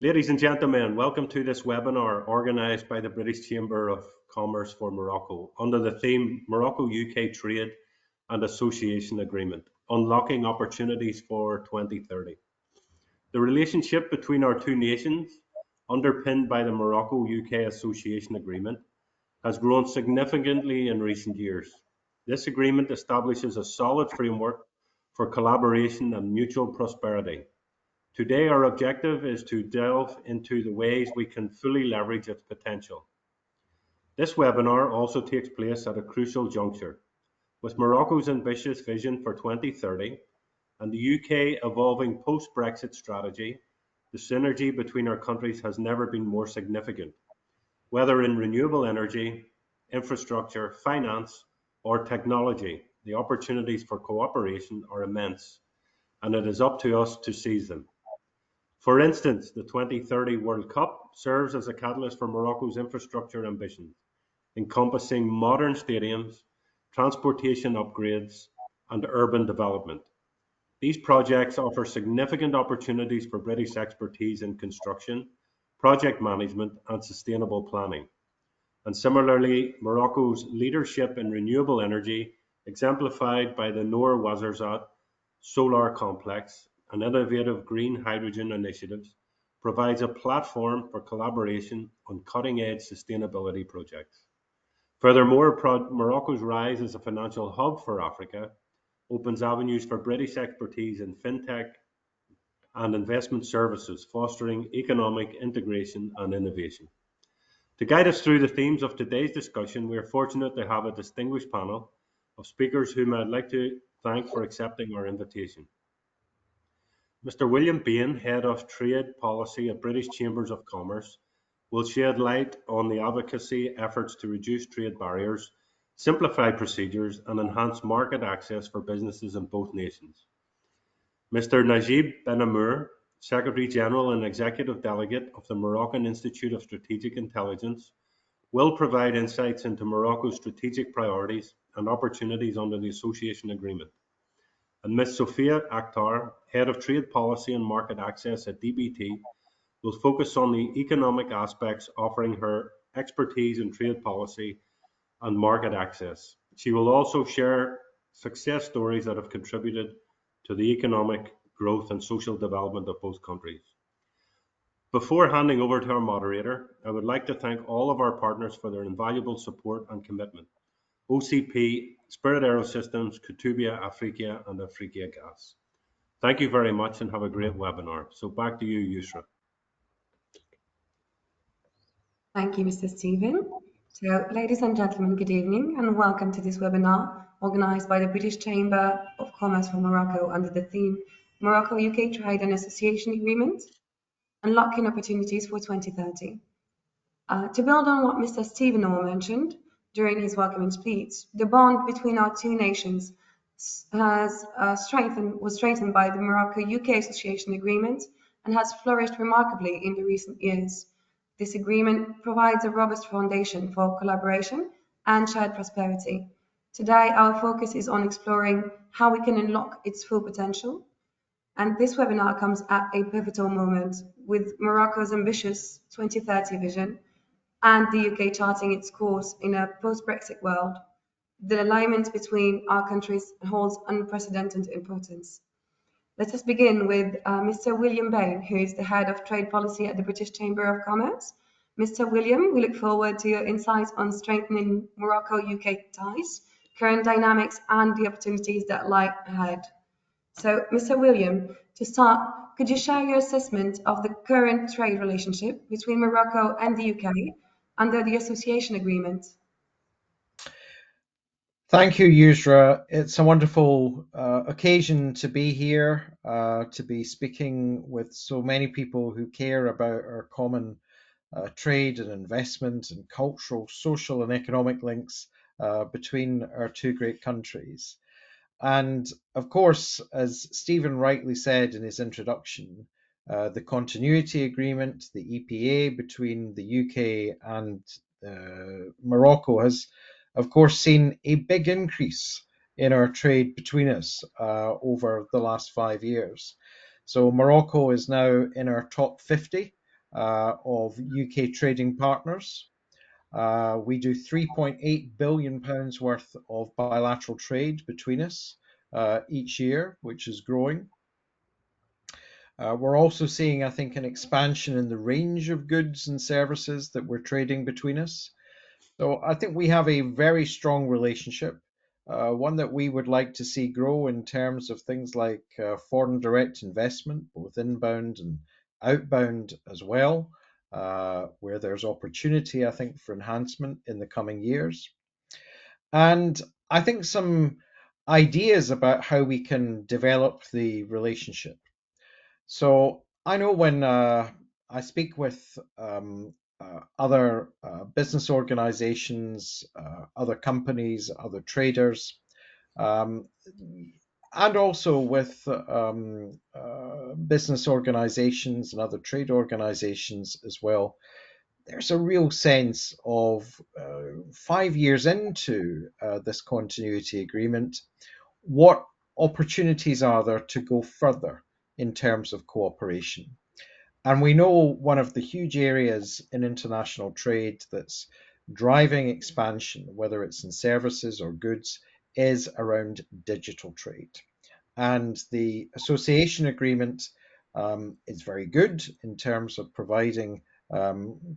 Ladies and gentlemen, welcome to this webinar organised by the British Chamber of Commerce for Morocco under the theme Morocco-UK Trade and Association Agreement, Unlocking Opportunities for 2030. The relationship between our two nations, underpinned by the Morocco-UK Association Agreement, has grown significantly in recent years. This agreement establishes a solid framework for collaboration and mutual prosperity. Today, our objective is to delve into the ways we can fully leverage its potential. This webinar also takes place at a crucial juncture. With Morocco's ambitious vision for 2030 and the UK evolving post-Brexit strategy, the synergy between our countries has never been more significant. Whether in renewable energy, infrastructure, finance, or technology, the opportunities for cooperation are immense, and it is up to us to seize them. For instance, the 2030 World Cup serves as a catalyst for Morocco's infrastructure ambitions, encompassing modern stadiums, transportation upgrades, and urban development. These projects offer significant opportunities for British expertise in construction, project management, and sustainable planning. And similarly, Morocco's leadership in renewable energy, exemplified by the Noor Ouarzazate solar complex and innovative green hydrogen initiatives, provides a platform for collaboration on cutting-edge sustainability projects. Furthermore, Morocco's rise as a financial hub for Africa opens avenues for British expertise in fintech and investment services, fostering economic integration and innovation. To guide us through the themes of today's discussion, we are fortunate to have a distinguished panel of speakers whom I'd like to thank for accepting our invitation. Mr. William Bain, Head of Trade Policy at British Chambers of Commerce, will shed light on the advocacy efforts to reduce trade barriers, simplify procedures, and enhance market access for businesses in both nations. Mr. Najib Benamour, Secretary General and Executive Delegate of the Moroccan Institute of Strategic Intelligence, will provide insights into Morocco's strategic priorities and opportunities under the Association Agreement. And Ms. Sophia Akhtar, Head of Trade Policy and Market Access at DBT, will focus on the economic aspects, offering her expertise in trade policy and market access. She will also share success stories that have contributed to the economic growth and social development of both countries. Before handing over to our moderator, I would like to thank all of our partners for their invaluable support and commitment. OCP, Spirit Aerosystems, Kutubia Africa, and Africa Gas. Thank you very much and have a great webinar. So back to you, Yusra. Thank you, Mr. Stephen. So, ladies and gentlemen, good evening and welcome to this webinar organised by the British Chamber of Commerce for Morocco under the theme Morocco-UK Trade and Association Agreement, Unlocking Opportunities for 2030. To build on what Mr. Stephen Orr mentioned during his welcoming speech, the bond between our two nations was strengthened by the Morocco-UK Association Agreement and has flourished remarkably in the recent years. This agreement provides a robust foundation for collaboration and shared prosperity. Today, our focus is on exploring how we can unlock its full potential. And this webinar comes at a pivotal moment, with Morocco's ambitious 2030 vision and the UK charting its course in a post-Brexit world. The alignment between our countries holds unprecedented importance. Let us begin with Mr. William Bain, who is the Head of Trade Policy at the British Chamber of Commerce. Mr. William, we look forward to your insights on strengthening Morocco-UK ties, current dynamics, and the opportunities that lie ahead. So, Mr. William, to start, could you share your assessment of the current trade relationship between Morocco and the UK under the Association Agreement? Thank you, Yusra. It's a wonderful occasion to be here, to be speaking with so many people who care about our common trade and investment and cultural, social and economic links between our two great countries. And of course, as Stephen rightly said in his introduction, the continuity agreement, the EPA between the UK and Morocco has of course seen a big increase in our trade between us over the last 5 years. So Morocco is now in our top 50 of UK trading partners. We do £3.8 billion worth of bilateral trade between us each year, which is growing. We're also seeing, I think, an expansion in the range of goods and services that we're trading between us. So I think we have a very strong relationship, one that we would like to see grow in terms of things like foreign direct investment, both inbound and outbound as well, where there's opportunity, I think, for enhancement in the coming years. And I think some ideas about how we can develop the relationship. So I know when I speak with other business organizations, other companies, other traders, um, and also with business organizations and other trade organizations as well, there's a real sense of 5 years into this continuity agreement, what opportunities are there to go further in terms of cooperation? And we know one of the huge areas in international trade that's driving expansion, whether it's in services or goods, is around digital trade. And the association agreement is very good in terms of providing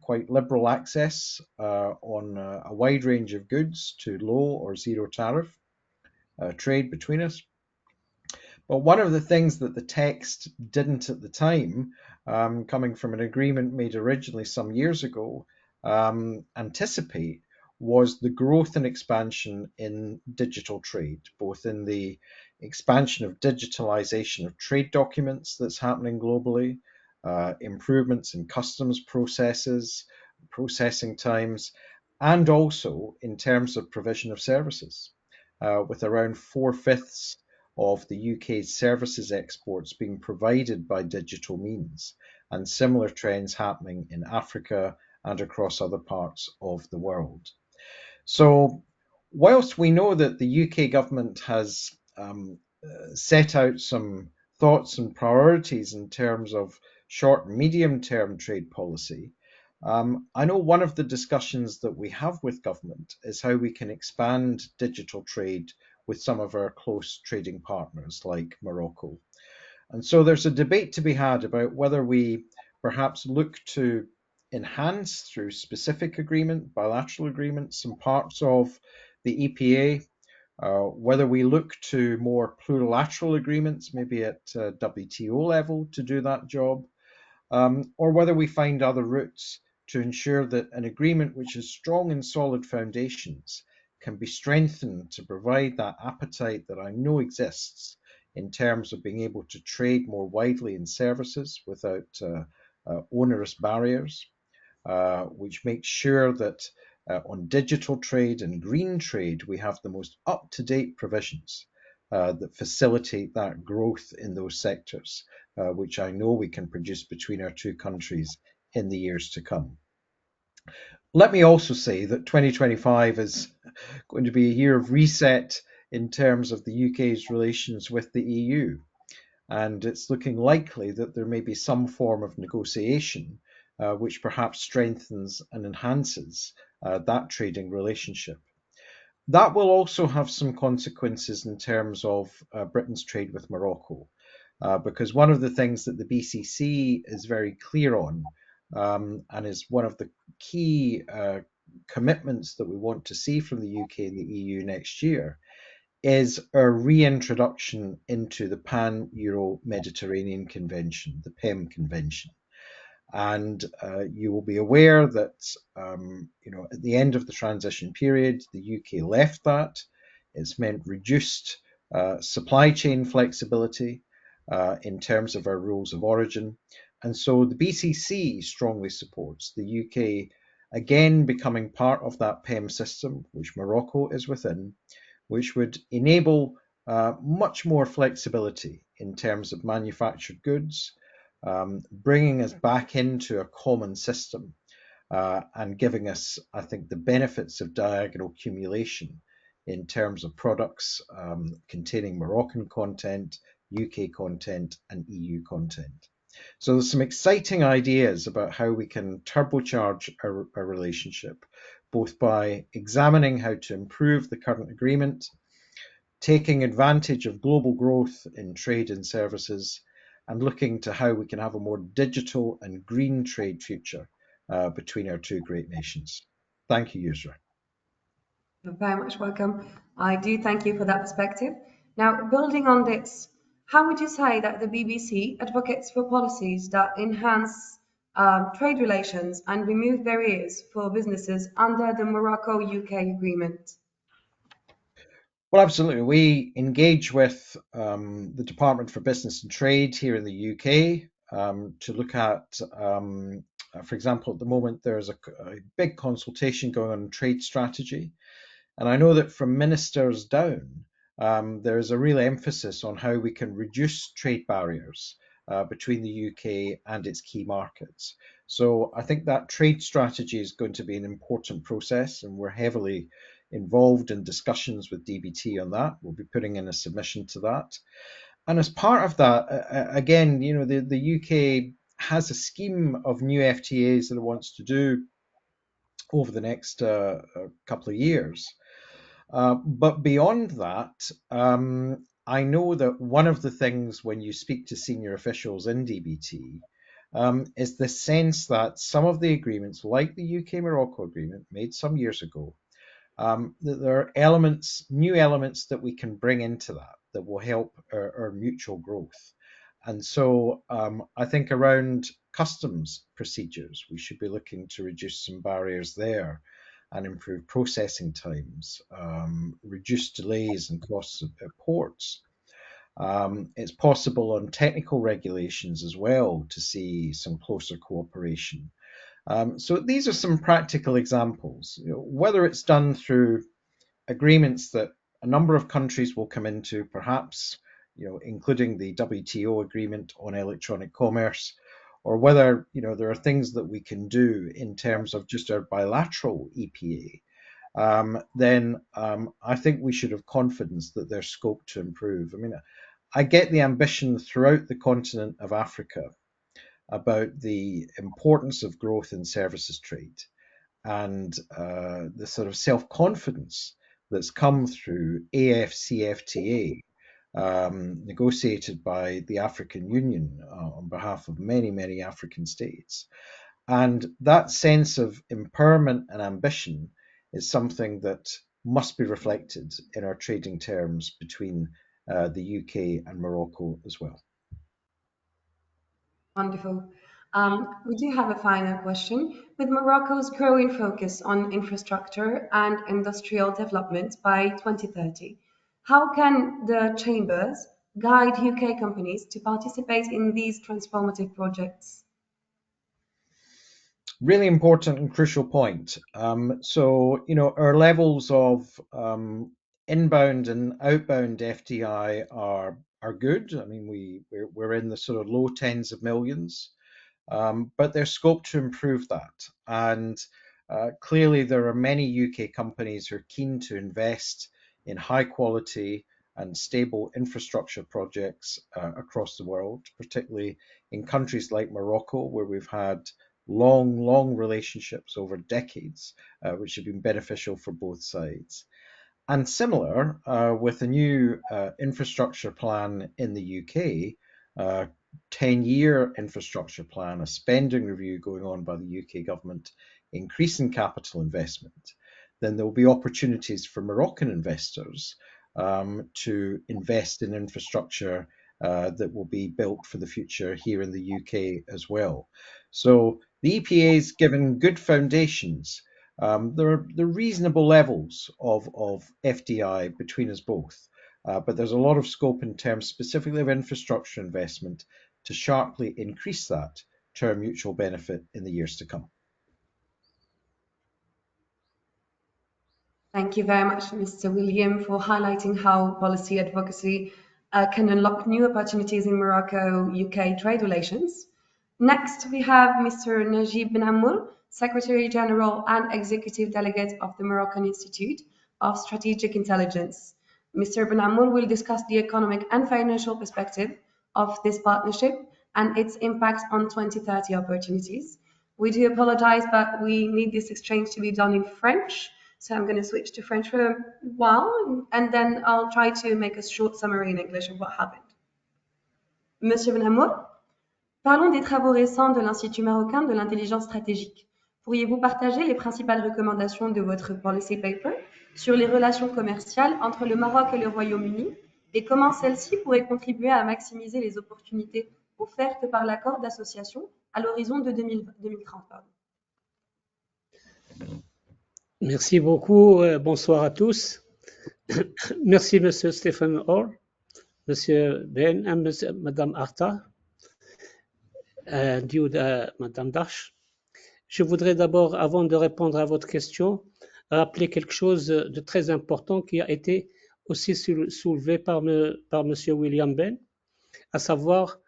quite liberal access on a wide range of goods to low or zero tariff trade between us. But one of the things that the text didn't at the time, coming from an agreement made originally some years ago, anticipate was the growth and expansion in digital trade, both in the expansion of digitalization of trade documents that's happening globally, improvements in customs processes, processing times, and also in terms of provision of services, with around four-fifths of the UK's services exports being provided by digital means, and similar trends happening in Africa and across other parts of the world. So, whilst we know that the UK government has set out some thoughts and priorities in terms of short and medium term trade policy, I know one of the discussions that we have with government is how we can expand digital trade with some of our close trading partners like Morocco. And so there's a debate to be had about whether we perhaps look to enhance through specific agreement, bilateral agreements, some parts of the EPA, whether we look to more plurilateral agreements, maybe at WTO level to do that job, or whether we find other routes to ensure that an agreement which has strong and solid foundations can be strengthened to provide that appetite that I know exists in terms of being able to trade more widely in services without onerous barriers, which makes sure that on digital trade and green trade, we have the most up-to-date provisions that facilitate that growth in those sectors, which I know we can produce between our two countries in the years to come. Let me also say that 2025 is going to be a year of reset in terms of the UK's relations with the EU. And it's looking likely that there may be some form of negotiation which perhaps strengthens and enhances that trading relationship. That will also have some consequences in terms of Britain's trade with Morocco, because one of the things that the BCC is very clear on, and is one of the key commitments that we want to see from the UK and the EU next year, is a reintroduction into the Pan-Euro-Mediterranean Convention, the PEM Convention. And you will be aware that at the end of the transition period, the UK left that. It's meant reduced supply chain flexibility in terms of our rules of origin. And so the BCC strongly supports the UK again becoming part of that PEM system, which Morocco is within, which would enable much more flexibility in terms of manufactured goods, bringing us back into a common system and giving us, I think, the benefits of diagonal accumulation in terms of products containing Moroccan content, UK content, and EU content. So there's some exciting ideas about how we can turbocharge our relationship, both by examining how to improve the current agreement, taking advantage of global growth in trade and services, and looking to how we can have a more digital and green trade future between our two great nations. Thank you, Yusra. You're very much welcome. I do thank you for that perspective. Now, building on this, how would you say that the BBC advocates for policies that enhance trade relations and remove barriers for businesses under the Morocco-UK agreement? Well, absolutely. We engage with the Department for Business and Trade here in the UK to look at, for example, at the moment there's a big consultation going on trade strategy. And I know that from ministers down, there is a real emphasis on how we can reduce trade barriers between the UK and its key markets. So I think that trade strategy is going to be an important process, and we're heavily involved in discussions with DBT on that. We'll be putting in a submission to that. And as part of that, again, the UK has a scheme of new FTAs that it wants to do over the next couple of years. But beyond that, I know that one of the things when you speak to senior officials in DBT is the sense that some of the agreements, like the UK Morocco agreement made some years ago, that there are elements, new elements that we can bring into that will help our mutual growth. And so I think around customs procedures, we should be looking to reduce some barriers there and improve processing times, reduce delays and costs at ports. It's possible on technical regulations as well to see some closer cooperation. So these are some practical examples. Whether it's done through agreements that a number of countries will come into, perhaps, including the WTO agreement on electronic commerce, or whether, there are things that we can do in terms of just our bilateral EPA, then I think we should have confidence that there's scope to improve. I mean, I get the ambition throughout the continent of Africa about the importance of growth in services trade and the sort of self-confidence that's come through AFCFTA, negotiated by the African Union on behalf of many, many African states. And that sense of empowerment and ambition is something that must be reflected in our trading terms between the UK and Morocco as well. Wonderful. We do have a final question. With Morocco's growing focus on infrastructure and industrial development by 2030, how can the chambers guide UK companies to participate in these transformative projects? Really important and crucial point. So, our levels of inbound and outbound FDI are good. I mean, we're in the sort of low tens of millions. But there's scope to improve that. And clearly, there are many UK companies who are keen to invest in high quality and stable infrastructure projects across the world, particularly in countries like Morocco, where we've had long, long relationships over decades, which have been beneficial for both sides. And similar, with a new infrastructure plan in the UK, 10-year infrastructure plan, a spending review going on by the UK government, increasing capital investment, then there will be opportunities for Moroccan investors to invest in infrastructure that will be built for the future here in the UK as well. So the EPA is given good foundations. There are reasonable levels of FDI between us both, but there's a lot of scope in terms specifically of infrastructure investment to sharply increase that to our mutual benefit in the years to come. Thank you very much, Mr. William, for highlighting how policy advocacy can unlock new opportunities in Morocco-UK trade relations. Next, we have Mr. Najib Ben Amour, Secretary General and Executive Delegate of the Moroccan Institute of Strategic Intelligence. Mr. Ben Amour will discuss the economic and financial perspective of this partnership and its impact on 2030 opportunities. We do apologize, but we need this exchange to be done in French. So I'm going to switch to French for a while, and then I'll try to make a short summary in English of what happened. Monsieur Benhamour, parlons des travaux récents de l'Institut marocain de l'intelligence stratégique. Pourriez-vous partager les principales recommandations de votre policy paper sur les relations commerciales entre le Maroc et le Royaume-Uni et comment celles-ci pourraient contribuer à maximiser les opportunités offertes par l'accord d'association à l'horizon de 2030. Merci beaucoup. Bonsoir à tous. Merci, Monsieur Stephen Orr, Monsieur Ben et Madame Arta, Madame Dash. Je voudrais d'abord, avant de répondre à votre question, rappeler quelque chose de très important qui a été aussi soulevé par Monsieur William Ben, à savoir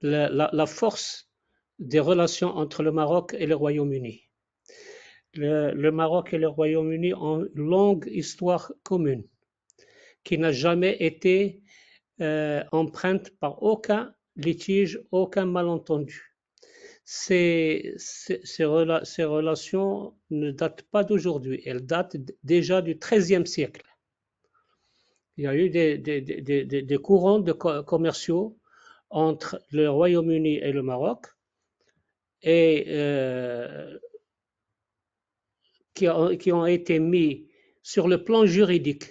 la force des relations entre le Maroc et le Royaume-Uni. Le Maroc et le Royaume-Uni ont une longue histoire commune qui n'a jamais été empreinte par aucun litige, aucun malentendu. Ces relations ne datent pas d'aujourd'hui, elles datent déjà du XIIIe siècle. Il y a eu des courants commerciaux entre le Royaume-Uni et le Maroc et qui ont été mis sur le plan juridique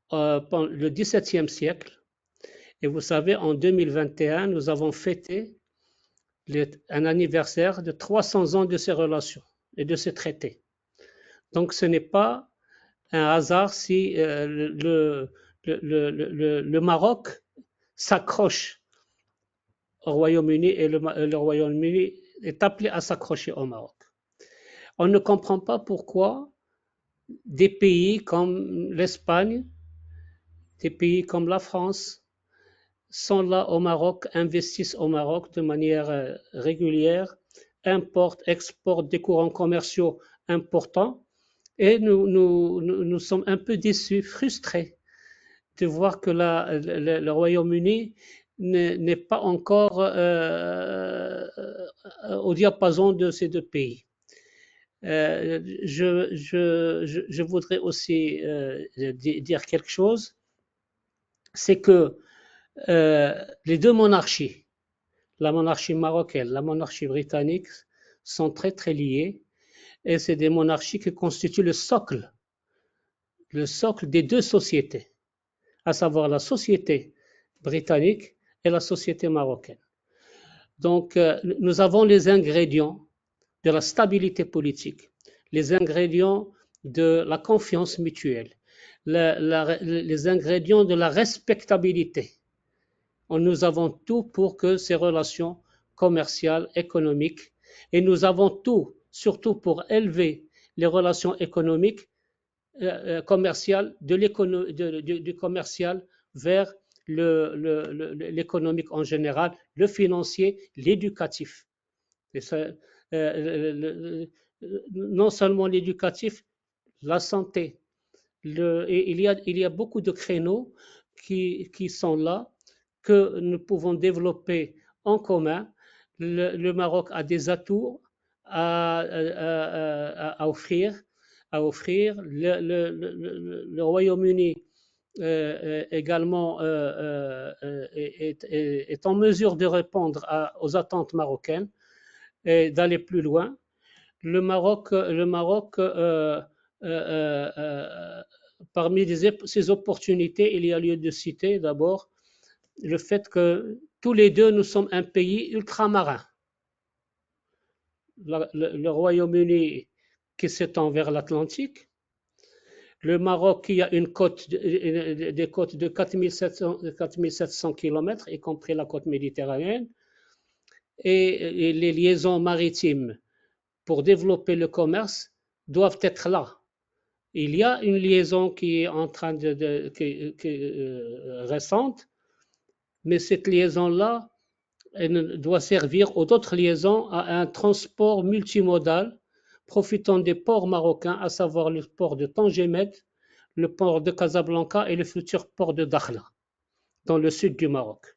pendant le XVIIe siècle. Et vous savez, en 2021, nous avons fêté un anniversaire de 300 ans de ces relations et de ces traités. Donc, ce n'est pas un hasard si le Maroc s'accroche au Royaume-Uni et le Royaume-Uni est appelé à s'accrocher au Maroc. On ne comprend pas pourquoi des pays comme l'Espagne, des pays comme la France sont là au Maroc, investissent au Maroc de manière régulière, importent, exportent des courants commerciaux importants et nous sommes un peu déçus, frustrés de voir que le Royaume-Uni n'est pas encore au diapason de ces deux pays. Je voudrais aussi dire quelque chose, c'est que les deux monarchies, la monarchie marocaine, la monarchie britannique, sont très très liées et c'est des monarchies qui constituent le socle des deux sociétés, à savoir la société britannique et la société marocaine. Donc nous avons les ingrédients de la stabilité politique, les ingrédients de la confiance mutuelle, les ingrédients de la respectabilité. Nous avons tout pour que ces relations commerciales, économiques, et nous avons tout, surtout pour élever les relations économiques, commerciales, du commercial vers l'économique en général, le financier, l'éducatif. Et ça, non seulement l'éducatif, la santé. Il y a beaucoup de créneaux qui sont là, que nous pouvons développer en commun. Le Maroc a des atouts à offrir. Le Royaume-Uni également est en mesure de répondre aux attentes marocaines et d'aller plus loin. Le Maroc parmi ces opportunités, il y a lieu de citer d'abord le fait que tous les deux, nous sommes un pays ultramarin. Le Royaume-Uni qui s'étend vers l'Atlantique, le Maroc qui a des côtes de 4700 km, y compris la côte méditerranéenne, et les liaisons maritimes pour développer le commerce doivent être là. Il y a une liaison qui est en train récente, mais cette liaison-là doit servir aux autres liaisons à un transport multimodal profitant des ports marocains, à savoir le port de Tangemet, le port de Casablanca et le futur port de Dakhla, dans le sud du Maroc.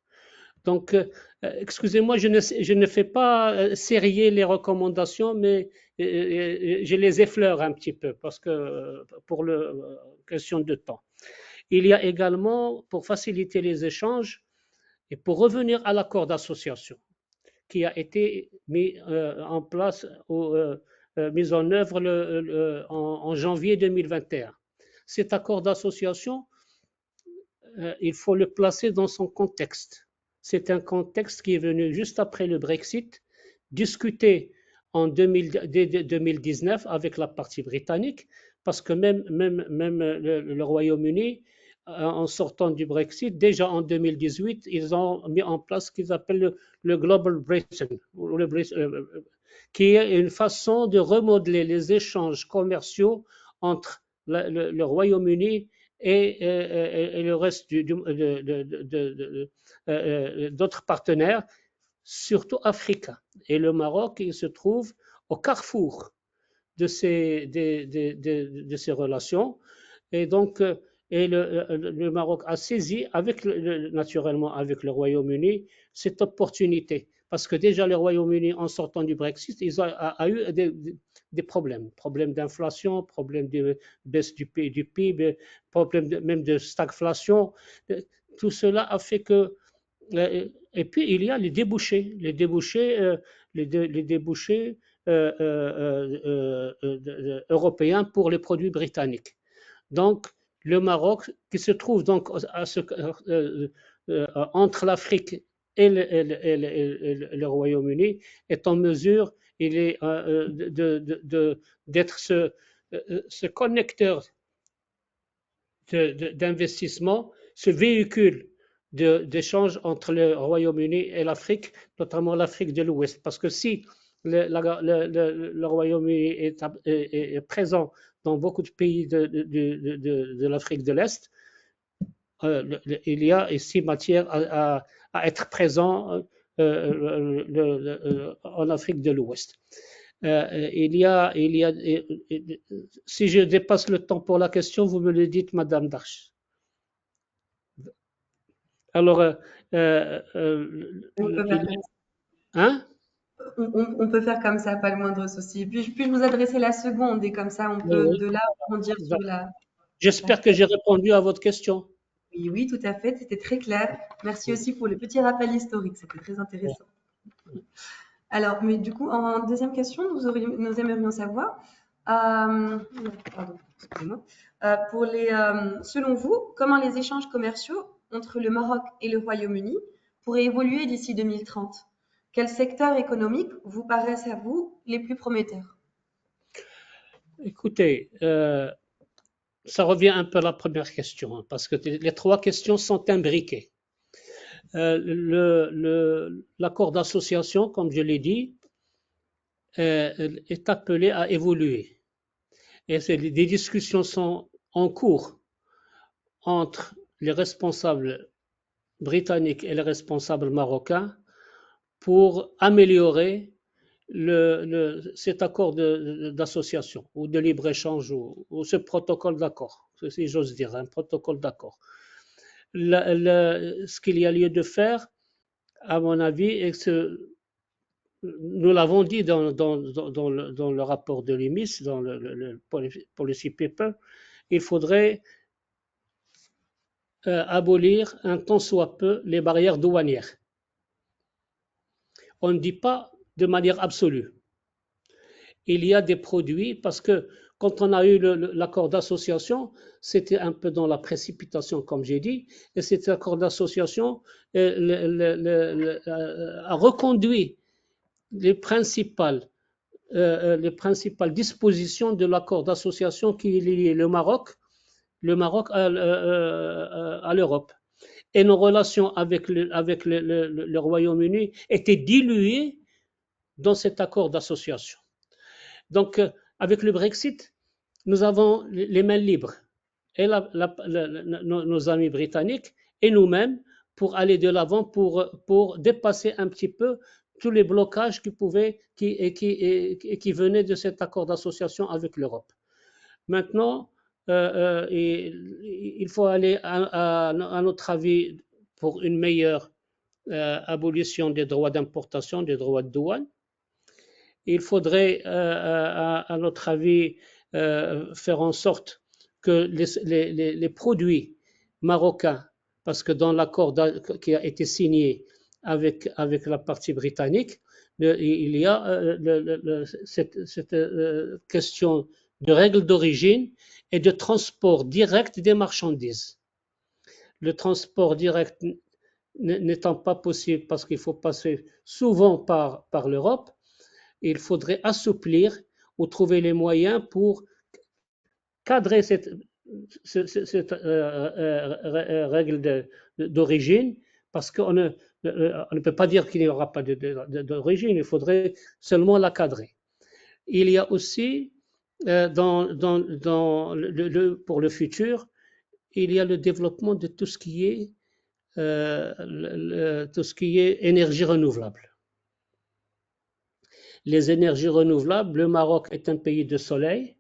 Donc, Excusez-moi, je ne fais pas sérier les recommandations, mais je les effleure un petit peu parce que pour le question de temps. Il y a également, pour faciliter les échanges et pour revenir à l'accord d'association qui a été mis en place, mis en œuvre en janvier 2021. Cet accord d'association, il faut le placer dans son contexte. C'est un contexte qui est venu juste après le Brexit, discuté en 2019 avec la partie britannique, parce que même le Royaume-Uni, en sortant du Brexit, déjà en 2018, ils ont mis en place ce qu'ils appellent le Global Britain, qui est une façon de remodeler les échanges commerciaux entre le Royaume-Uni et le reste d'autres partenaires, surtout africains. Et le Maroc, il se trouve au carrefour de ces relations. Et donc, le Maroc a saisi, naturellement avec le Royaume-Uni, cette opportunité. Parce que déjà, le Royaume-Uni, en sortant du Brexit, a eu des problèmes d'inflation, problèmes de baisse du PIB, problèmes même de stagflation. Tout cela a fait que. Et puis, il y a les débouchés. Les débouchés européens pour les produits britanniques. Donc, le Maroc, qui se trouve donc entre l'Afrique et le Royaume-Uni, est en mesure d'être ce connecteur d'investissement, ce véhicule d'échange entre le Royaume-Uni et l'Afrique, notamment l'Afrique de l'Ouest. Parce que si le Royaume-Uni est présent dans beaucoup de pays de l'Afrique de l'Est, il y a ici matière à être présent en Afrique de l'Ouest. Si je dépasse le temps pour la question, vous me le dites, Madame Darche. Alors, hein? On peut faire comme ça, pas le moindre souci. Puis-je vous adresser la seconde et comme ça, on peut Oui. de là rebondir sur la. J'espère que j'ai répondu à votre question. Oui, oui, tout à fait, c'était très clair. Merci aussi pour le petit rappel historique, c'était très intéressant. Alors, mais du coup, en deuxième question, nous aimerions savoir, pardon, excusez-moi, selon vous, comment les échanges commerciaux entre le Maroc et le Royaume-Uni pourraient évoluer d'ici 2030? Quels secteurs économiques vous paraissent à vous les plus prometteurs? Écoutez, ça revient un peu à la première question, hein, parce que les trois questions sont imbriquées. L'accord d'association, comme je l'ai dit, est appelé à évoluer. Et des discussions sont en cours entre les responsables britanniques et les responsables marocains pour améliorer cet accord d'association ou de libre-échange ou ce protocole d'accord, si j'ose dire, un protocole d'accord. Ce qu'il y a lieu de faire, à mon avis, et nous l'avons dit dans le rapport de l'IMIS, dans le policy paper, il faudrait abolir un tant soit peu les barrières douanières. On ne dit pas de manière absolue. Il y a des produits, parce que quand on a eu l'accord d'association, c'était un peu dans la précipitation, comme j'ai dit, et cet accord d'association a reconduit les principales dispositions de l'accord d'association qui liait le Maroc à l'Europe. Et nos relations avec le Royaume-Uni étaient diluées dans cet accord d'association. Donc, avec le Brexit, nous avons les mains libres, et nos amis britanniques et nous-mêmes, pour aller de l'avant, pour dépasser un petit peu tous les blocages qui venaient de cet accord d'association avec l'Europe. Maintenant, il faut aller, à notre avis, pour une meilleure abolition des droits d'importation, des droits de douane. Il faudrait, à notre avis, faire en sorte que les produits marocains, parce que dans l'accord qui a été signé avec la partie britannique, il y a cette question de règles d'origine et de transport direct des marchandises. Le transport direct n'étant pas possible parce qu'il faut passer souvent par l'Europe, il faudrait assouplir ou trouver les moyens pour cadrer cette règle d'origine, parce qu'on ne peut pas dire qu'il n'y aura pas d'origine, il faudrait seulement la cadrer. Il y a aussi, pour le futur, il y a le développement de tout ce qui est énergie renouvelable. Les énergies renouvelables, le Maroc est un pays de soleil.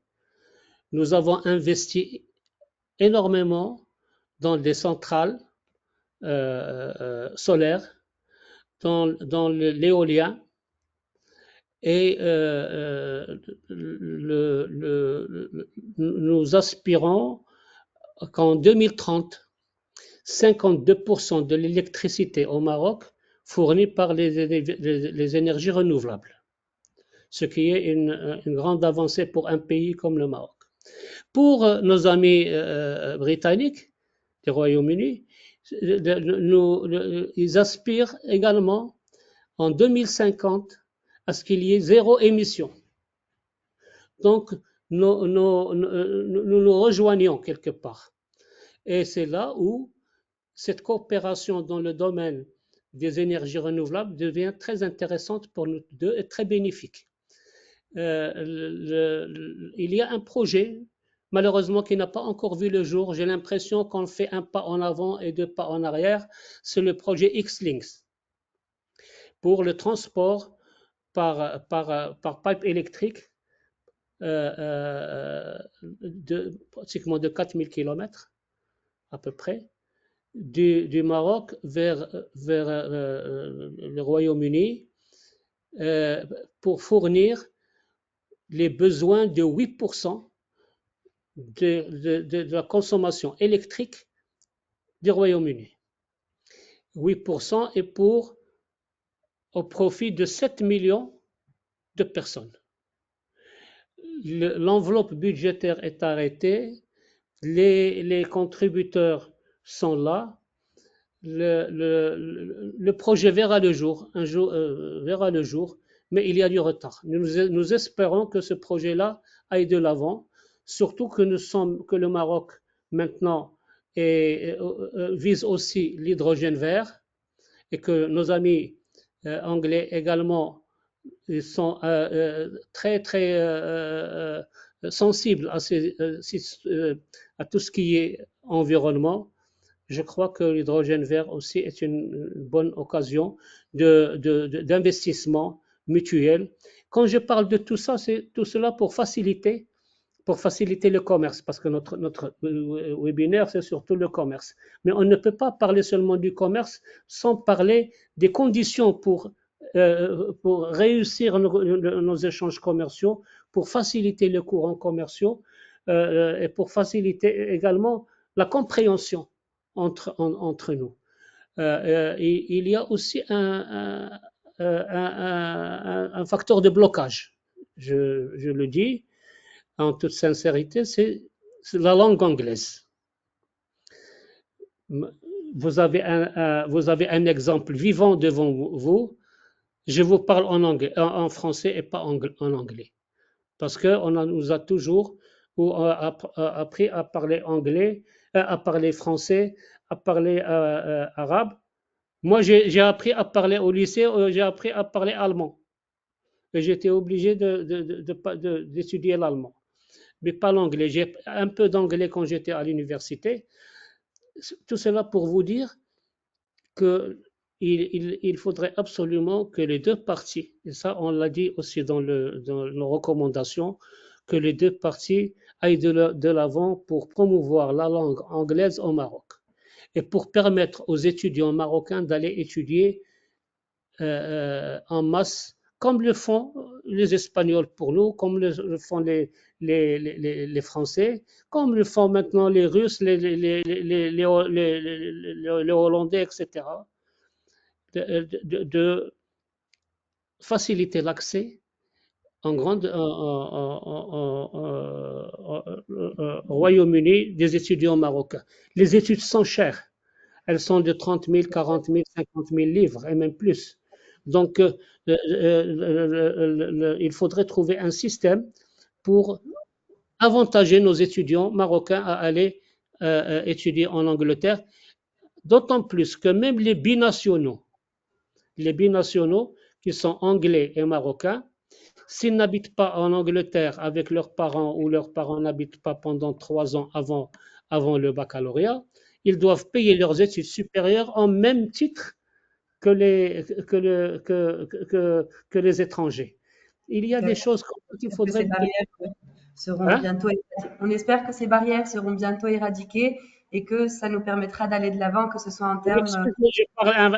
Nous avons investi énormément dans des centrales solaires, dans l'éolien, et nous aspirons qu'en 2030, 52% de l'électricité au Maroc fournie par les énergies renouvelables, ce qui est une grande avancée pour un pays comme le Maroc. Pour nos amis britanniques du Royaume-Uni, ils aspirent également en 2050 à ce qu'il y ait zéro émission. Donc, nous nous rejoignons quelque part. Et c'est là où cette coopération dans le domaine des énergies renouvelables devient très intéressante pour nous deux et très bénéfique. Il y a un projet, malheureusement, qui n'a pas encore vu le jour. J'ai l'impression qu'on fait un pas en avant et deux pas en arrière. C'est le projet X-Links pour le transport par pipe électrique pratiquement de 4000 km à peu près, du Maroc vers le Royaume-Uni pour fournir les besoins de 8% de la consommation électrique du Royaume-Uni. 8% est au profit de 7 millions de personnes. L'enveloppe budgétaire est arrêtée, les contributeurs sont là, le projet verra le jour, mais il y a du retard. Nous espérons que ce projet-là aille de l'avant, surtout que le Maroc maintenant vise aussi l'hydrogène vert et que nos amis anglais également sont très sensibles à tout ce qui est environnement. Je crois que l'hydrogène vert aussi est une bonne occasion d'investissement mutuel. Quand je parle de tout ça, c'est tout cela pour faciliter le commerce, parce que notre webinaire, c'est surtout le commerce. Mais on ne peut pas parler seulement du commerce sans parler des conditions pour réussir nos échanges commerciaux, pour faciliter les courants commerciaux et pour faciliter également la compréhension entre nous. Il y a aussi un facteur de blocage, je le dis en toute sincérité, c'est la langue anglaise. Vous avez un exemple vivant devant vous. Je vous parle en français et pas en anglais. Parce qu'on nous a toujours appris à parler anglais, à parler français, à parler arabe. Moi, j'ai appris à parler au lycée, j'ai appris à parler allemand. Et j'étais obligé d'étudier l'allemand, mais pas l'anglais. J'ai un peu d'anglais quand j'étais à l'université. Tout cela pour vous dire qu'il faudrait absolument que les deux parties, et ça on l'a dit aussi dans nos recommandations, que les deux parties aillent de l'avant pour promouvoir la langue anglaise au Maroc. et pour permettre aux étudiants marocains d'aller étudier en masse, comme le font les Espagnols pour nous, comme le font les Français, comme le font maintenant les Russes, les Hollandais, etc. De faciliter l'accès en grande, au Royaume-Uni des étudiants marocains. Les études sont chères. Elles sont de 30 000, 40 000, 50 000 livres et même plus. Donc, il faudrait trouver un système pour avantager nos étudiants marocains à aller étudier en Angleterre, d'autant plus que même les binationaux qui sont anglais et marocains, s'ils n'habitent pas en Angleterre avec leurs parents ou leurs parents n'habitent pas pendant 3 ans avant le baccalauréat, ils doivent payer leurs études supérieures en même titre que les étrangers. Il y a des choses qu'il faudrait. Hein? On espère que ces barrières seront bientôt éradiquées et que ça nous permettra d'aller de l'avant, que ce soit en termes. Je parle un il n'y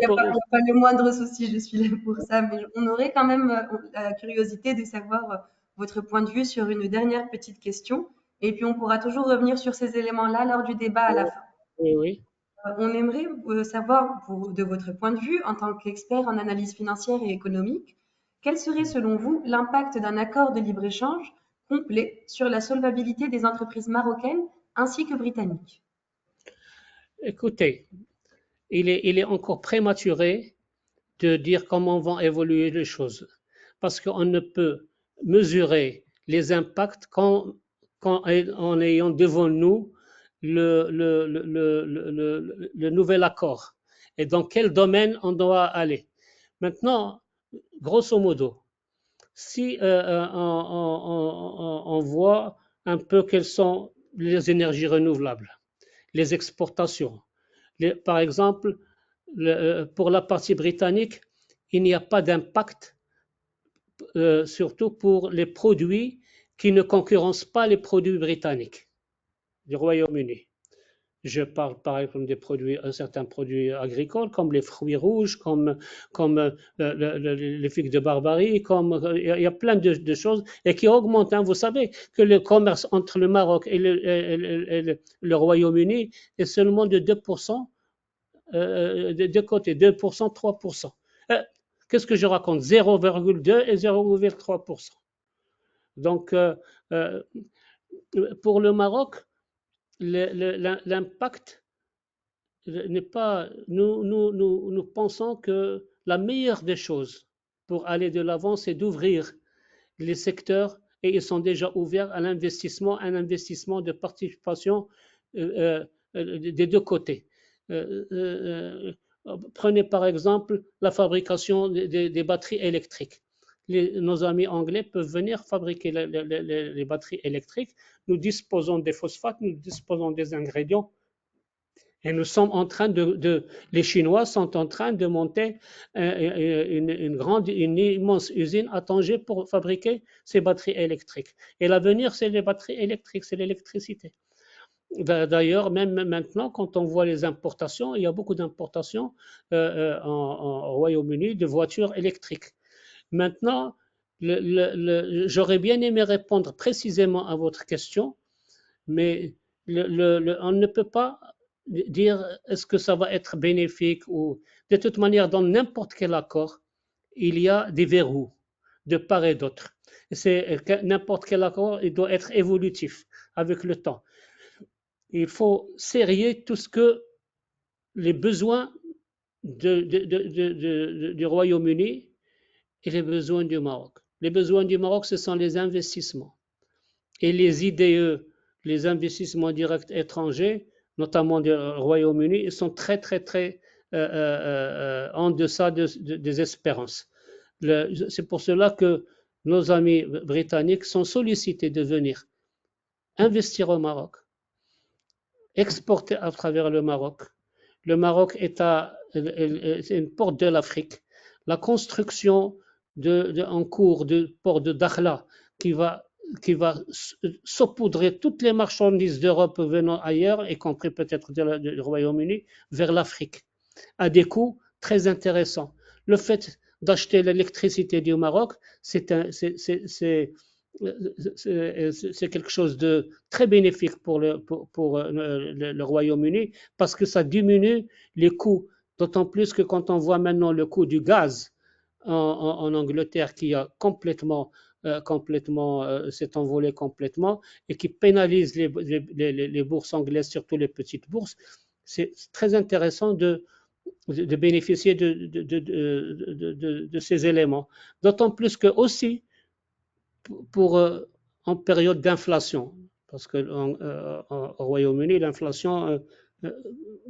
a pas le moindre souci, je suis là pour ça, mais on aurait quand même la curiosité de savoir votre point de vue sur une dernière petite question, et puis on pourra toujours revenir sur ces éléments-là lors du débat à la fin. Oui. On aimerait savoir, de votre point de vue, en tant qu'expert en analyse financière et économique, quel serait selon vous l'impact d'un accord de libre-échange complet sur la solvabilité des entreprises marocaines ainsi que britanniques? Écoutez, il est encore prématuré de dire comment vont évoluer les choses, parce qu'on ne peut mesurer les impacts qu'en ayant devant nous le nouvel accord et dans quel domaine on doit aller. Maintenant, grosso modo, si on voit un peu quelles sont les énergies renouvelables, les exportations, par exemple, pour la partie britannique, il n'y a pas d'impact, surtout pour les produits qui ne concurrencent pas les produits britanniques du Royaume-Uni. Je parle par exemple des produits, certains produits agricoles comme les fruits rouges, comme les figues de Barbarie, il y a plein de choses et qui augmentent. Vous savez que le commerce entre le Maroc et le Royaume-Uni est seulement de 2%, des deux côtés, 2%, 3%. Qu'est-ce que je raconte? 0,2 et 0,3%. Donc, pour le Maroc, l'impact n'est pas. Nous pensons que la meilleure des choses pour aller de l'avant, c'est d'ouvrir les secteurs et ils sont déjà ouverts à l'investissement, un investissement de participation des deux côtés. Prenez par exemple la fabrication des batteries électriques. Nos amis anglais peuvent venir fabriquer les batteries électriques. Nous disposons des phosphates, nous disposons des ingrédients. Et nous sommes en train les Chinois sont en train de monter une immense usine à Tanger pour fabriquer ces batteries électriques. Et l'avenir, c'est les batteries électriques, c'est l'électricité. D'ailleurs, même maintenant, quand on voit les importations, il y a beaucoup d'importations au Royaume-Uni de voitures électriques. Maintenant, j'aurais bien aimé répondre précisément à votre question, mais on ne peut pas dire est-ce que ça va être bénéfique ou de toute manière dans n'importe quel accord il y a des verrous de part et d'autre. C'est n'importe quel accord, il doit être évolutif avec le temps. Il faut serrer tout ce que les besoins du Royaume-Uni et les besoins du Maroc. Les besoins du Maroc, ce sont les investissements. Et les IDE, les investissements directs étrangers, notamment du Royaume-Uni, ils sont très, très, très en deçà des espérances. C'est pour cela que nos amis britanniques sont sollicités de venir investir au Maroc, exporter à travers le Maroc. Le Maroc est une porte de l'Afrique. La construction en cours du port de Dakhla qui va qui va saupoudrer toutes les marchandises d'Europe venant ailleurs, y compris peut-être du Royaume-Uni, vers l'Afrique, à des coûts très intéressants. Le fait d'acheter l'électricité du Maroc, c'est quelque chose de très bénéfique pour le Royaume-Uni parce que ça diminue les coûts, d'autant plus que quand on voit maintenant le coût du gaz en Angleterre qui a complètement s'est envolé complètement et qui pénalise les bourses anglaises, surtout les petites bourses. C'est très intéressant de bénéficier de ces éléments. D'autant plus que aussi pour en période d'inflation, parce que au Royaume-Uni, l'inflation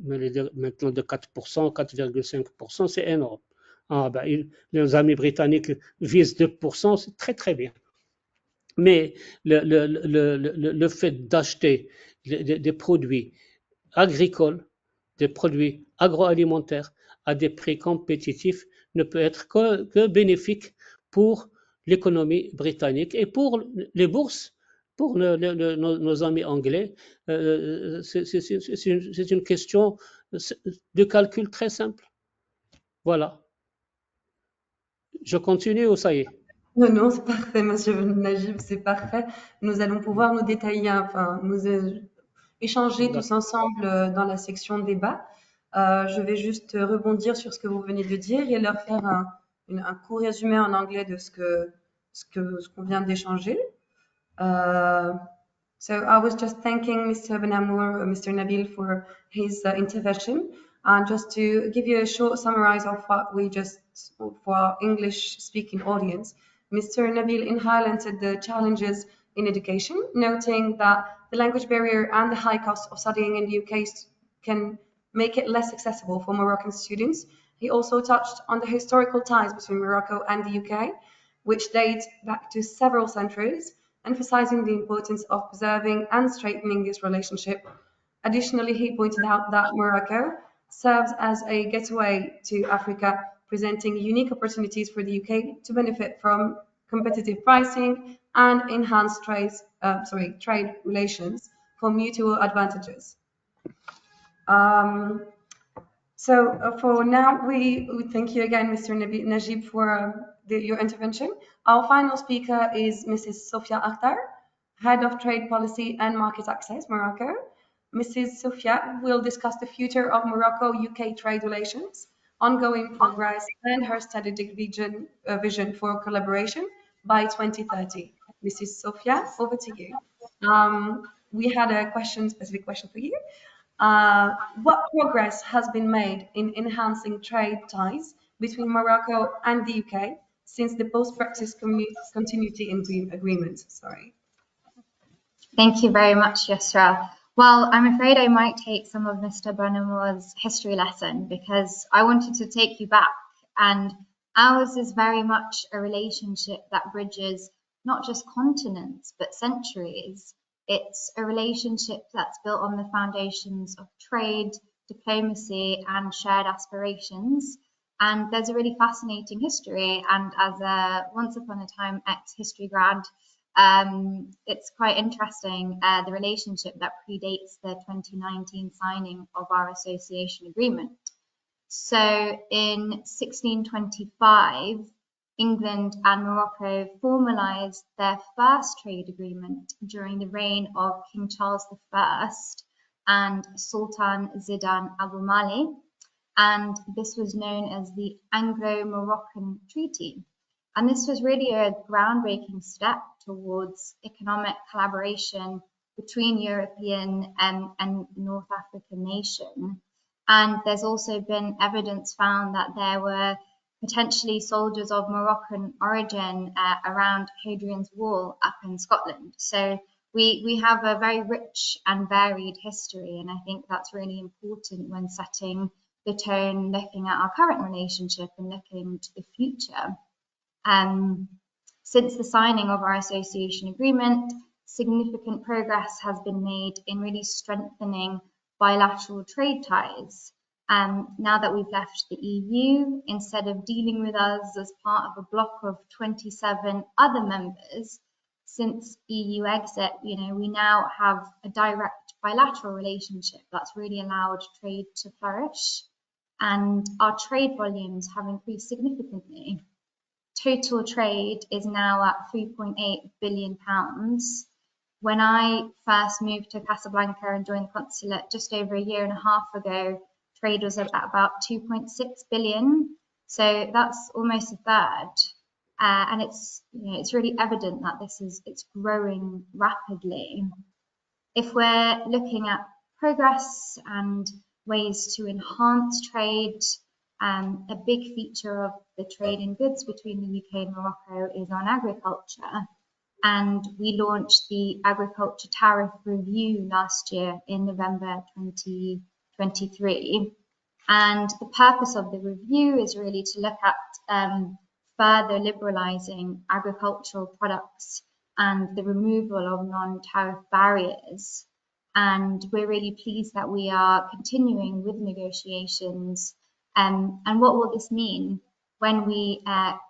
maintenant de 4%, 4,5%, c'est énorme. Ah ben, les amis britanniques visent 2%, c'est très très bien. Mais le fait d'acheter des produits agricoles, des produits agroalimentaires à des prix compétitifs ne peut être que bénéfique pour l'économie britannique et pour les bourses, pour nos amis anglais. C'est une question de calcul très simple. Voilà. Je continue ou ça y est? Non, non, c'est parfait, Monsieur Najib, c'est parfait. Nous allons pouvoir nous détailler, enfin, échanger tous ensemble dans la section débat. Je vais juste rebondir sur ce que vous venez de dire et leur faire un court résumé en anglais de ce qu'on vient d'échanger. So I was just thanking Mr. Benamour, Mr. Nabil for his intervention. And just to give you a short summary of what we just, for our English-speaking audience, Mr. Nabil highlighted the challenges in education, noting that the language barrier and the high cost of studying in the UK can make it less accessible for Moroccan students. He also touched on the historical ties between Morocco and the UK, which date back to several centuries, emphasizing the importance of preserving and strengthening this relationship. Additionally, he pointed out that Morocco serves as a gateway to Africa, presenting unique opportunities for the UK to benefit from competitive pricing and enhanced trade relations for mutual advantages. For now, we thank you again, Mr. Najib, for your intervention. Our final speaker is Mrs. Sofia Akhtar, Head of Trade Policy and Market Access, Morocco. Mrs. Sofia will discuss the future of Morocco-UK trade relations, ongoing progress, and her strategic vision for collaboration by 2030. Mrs. Sofia, over to you. We had a specific question for you. What progress has been made in enhancing trade ties between Morocco and the UK since the post-Brexit continuity agreement? Sorry. Thank you very much, Yusra. Well, I'm afraid I might take some of Mr. Bonamour's history lesson because I wanted to take you back, and ours is very much a relationship that bridges not just continents but centuries. It's a relationship that's built on the foundations of trade, diplomacy, and shared aspirations. And there's a really fascinating history. And as a once upon a time ex-history grad, it's quite interesting, the relationship that predates the 2019 signing of our association agreement. So in 1625, England and Morocco formalised their first trade agreement during the reign of King Charles I and Sultan Zidan Abu Mali, and this was known as the Anglo-Moroccan Treaty. And this was really a groundbreaking step towards economic collaboration between European and North African nations. And there's also been evidence found that there were potentially soldiers of Moroccan origin around Hadrian's Wall up in Scotland. So we have a very rich and varied history, and I think that's really important when setting the tone, looking at our current relationship and looking to the future. Since the signing of our association agreement, significant progress has been made in really strengthening bilateral trade ties. Now that we've left the EU, instead of dealing with us as part of a bloc of 27 other members, since EU exit, we now have a direct bilateral relationship that's really allowed trade to flourish, and our trade volumes have increased significantly. Total trade is now at £3.8 billion. When I first moved to Casablanca and joined the consulate just over a year and a half ago, trade was at about 2.6 billion. So that's almost a third. And it's really evident that it's growing rapidly. If we're looking at progress and ways to enhance trade, a big feature of the trade in goods between the UK and Morocco is on agriculture. And we launched the Agriculture Tariff Review last year in November 2023. And the purpose of the review is really to look at further liberalising agricultural products and the removal of non-tariff barriers. And we're really pleased that we are continuing with negotiations. And what will this mean? When we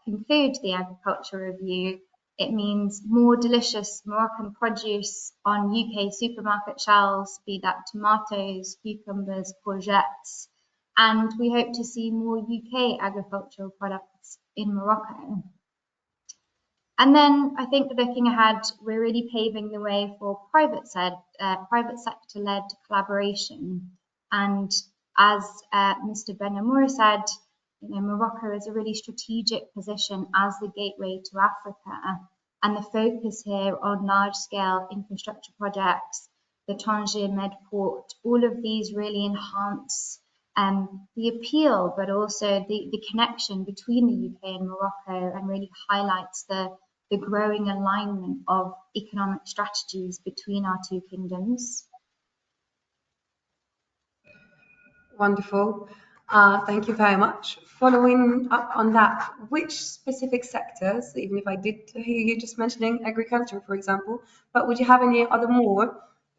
conclude the agriculture review, it means more delicious Moroccan produce on UK supermarket shelves, be that tomatoes, cucumbers, courgettes, and we hope to see more UK agricultural products in Morocco. And then I think looking ahead, we're really paving the way for private sector-led collaboration. And as Mr. Ben Amour said, Morocco is a really strategic position as the gateway to Africa, and the focus here on large-scale infrastructure projects, the Tanger Med Port, all of these really enhance the appeal, but also the connection between the UK and Morocco, and really highlights the growing alignment of economic strategies between our two kingdoms. Wonderful. Thank you very much. Following up on that, which specific sectors, even if I did hear you just mentioning agriculture, for example, but would you have any other more?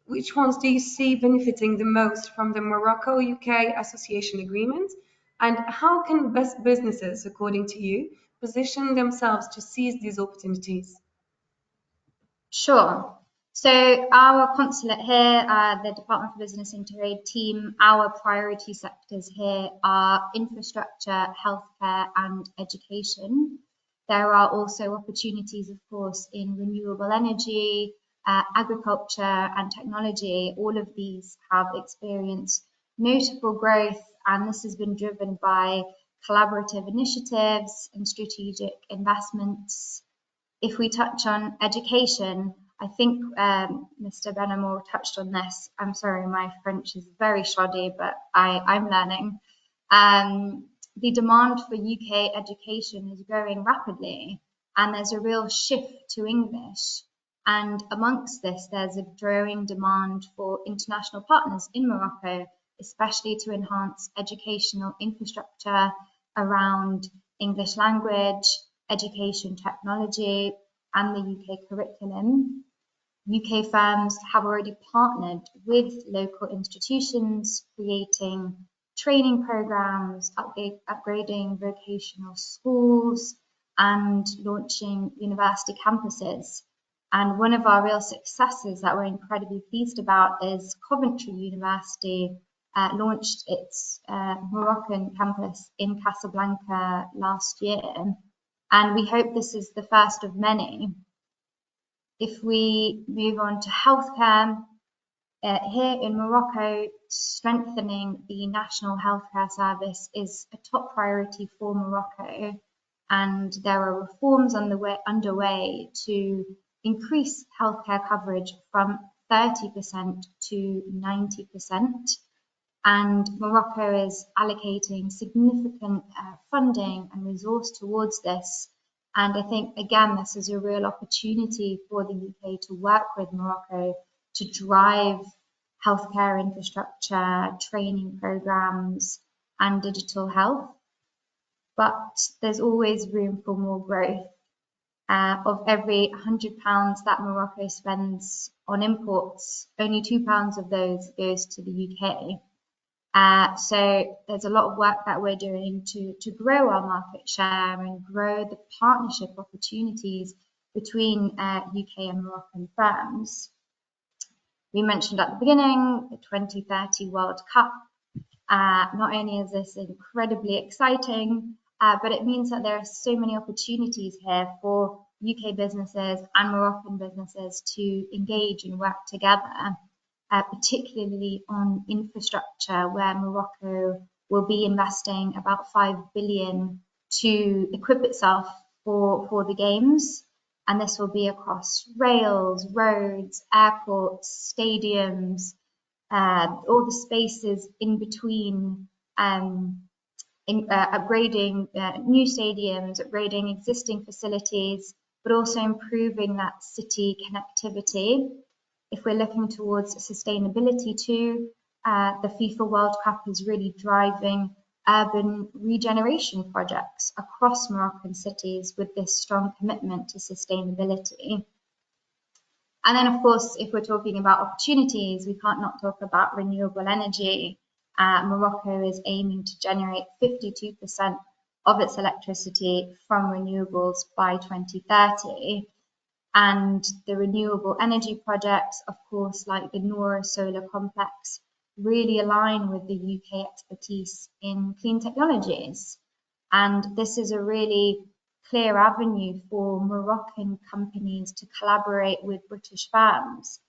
Which ones do you see benefiting the most from the Morocco-UK Association Agreement? And how can best businesses, according to you, position themselves to seize these opportunities? Sure. So our consulate here, the Department for Business and Trade team, our priority sectors here are infrastructure, healthcare and education. There are also opportunities, of course, in renewable energy, agriculture and technology. All of these have experienced notable growth, and this has been driven by collaborative initiatives and strategic investments. If we touch on education, I think Mr. Ben Amour touched on this. I'm sorry, my French is very shoddy, but I'm learning. The demand for UK education is growing rapidly, and there's a real shift to English. And amongst this, there's a growing demand for international partners in Morocco, especially to enhance educational infrastructure around English language, education technology, and the UK curriculum. UK firms have already partnered with local institutions, creating training programs, upgrading vocational schools, and launching university campuses. And one of our real successes that we're incredibly pleased about is Coventry University launched its Moroccan campus in Casablanca last year. And we hope this is the first of many. If we move on to healthcare, here in Morocco, strengthening the national healthcare service is a top priority for Morocco, and there are reforms underway to increase healthcare coverage from 30% to 90%. And Morocco is allocating significant funding and resource towards this. And I think, again, this is a real opportunity for the UK to work with Morocco to drive healthcare infrastructure, training programs, and digital health. But there's always room for more growth. Of every £100 that Morocco spends on imports, only £2 of those goes to the UK. So there's a lot of work that we're doing to grow our market share and grow the partnership opportunities between UK and Moroccan firms. We mentioned at the beginning the 2030 World Cup. Not only is this incredibly exciting, but it means that there are so many opportunities here for UK businesses and Moroccan businesses to engage and work together, particularly on infrastructure, where Morocco will be investing about 5 billion to equip itself for the Games. And this will be across rails, roads, airports, stadiums, all the spaces in between, upgrading new stadiums, upgrading existing facilities, but also improving that city connectivity. If we're looking towards sustainability too, the FIFA World Cup is really driving urban regeneration projects across Moroccan cities with this strong commitment to sustainability. And then, of course, if we're talking about opportunities, we can't not talk about renewable energy. Morocco is aiming to generate 52% of its electricity from renewables by 2030. And the renewable energy projects, of course, like the Noor solar complex, really align with the UK expertise in clean technologies. And this is a really clear avenue for Moroccan companies to collaborate with British firms.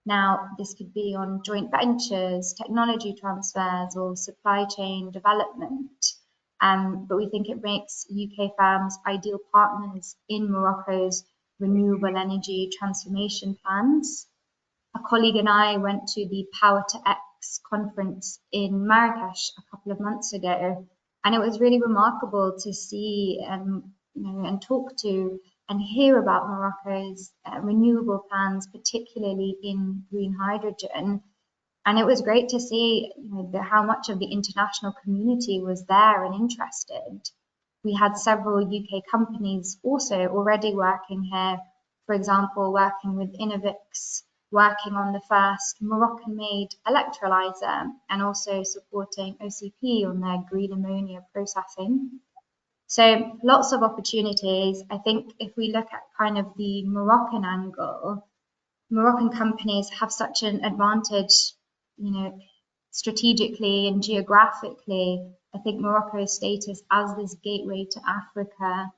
Now, this could be on joint ventures, technology transfers, or supply chain development. But we think it makes UK firms ideal partners in Morocco's renewable energy transformation plans. A colleague and I went to the Power to X conference in Marrakesh a couple of months ago, and it was really remarkable to see and talk to and hear about Morocco's renewable plans, particularly in green hydrogen. And it was great to see how much of the international community was there and interested. We had several UK companies also already working here, for example, working with Innovix, working on the first Moroccan-made electrolyzer, and also supporting OCP on their green ammonia processing. So lots of opportunities. I think if we look at kind of the Moroccan angle, Moroccan companies have such an advantage, strategically and geographically. I think Morocco's status as this gateway to Africa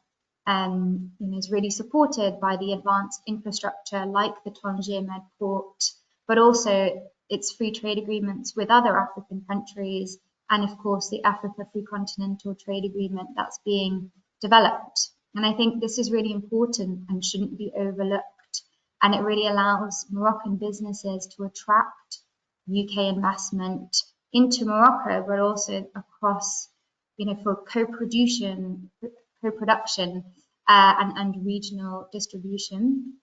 is really supported by the advanced infrastructure like the Tangier Med port, but also its free trade agreements with other African countries, and of course the Africa Free Continental Trade Agreement that's being developed. And I think this is really important and shouldn't be overlooked. And it really allows Moroccan businesses to attract UK investment into Morocco, but also across, for co-production and regional distribution.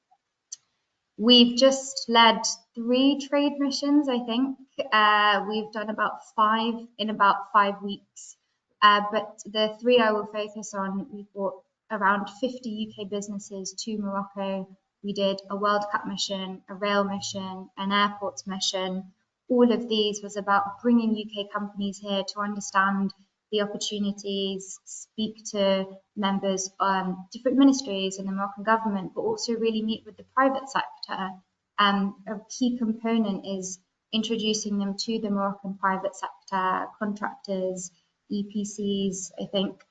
We've just led 3 trade missions, I think. We've done about 5 in about 5 weeks. But the 3 I will focus on, we brought around 50 UK businesses to Morocco. We did a World Cup mission, a rail mission, an airports mission. All of these was about bringing UK companies here to understand the opportunities, speak to members of different ministries in the Moroccan government, but also really meet with the private sector. A key component is introducing them to the Moroccan private sector, contractors, EPCs. I think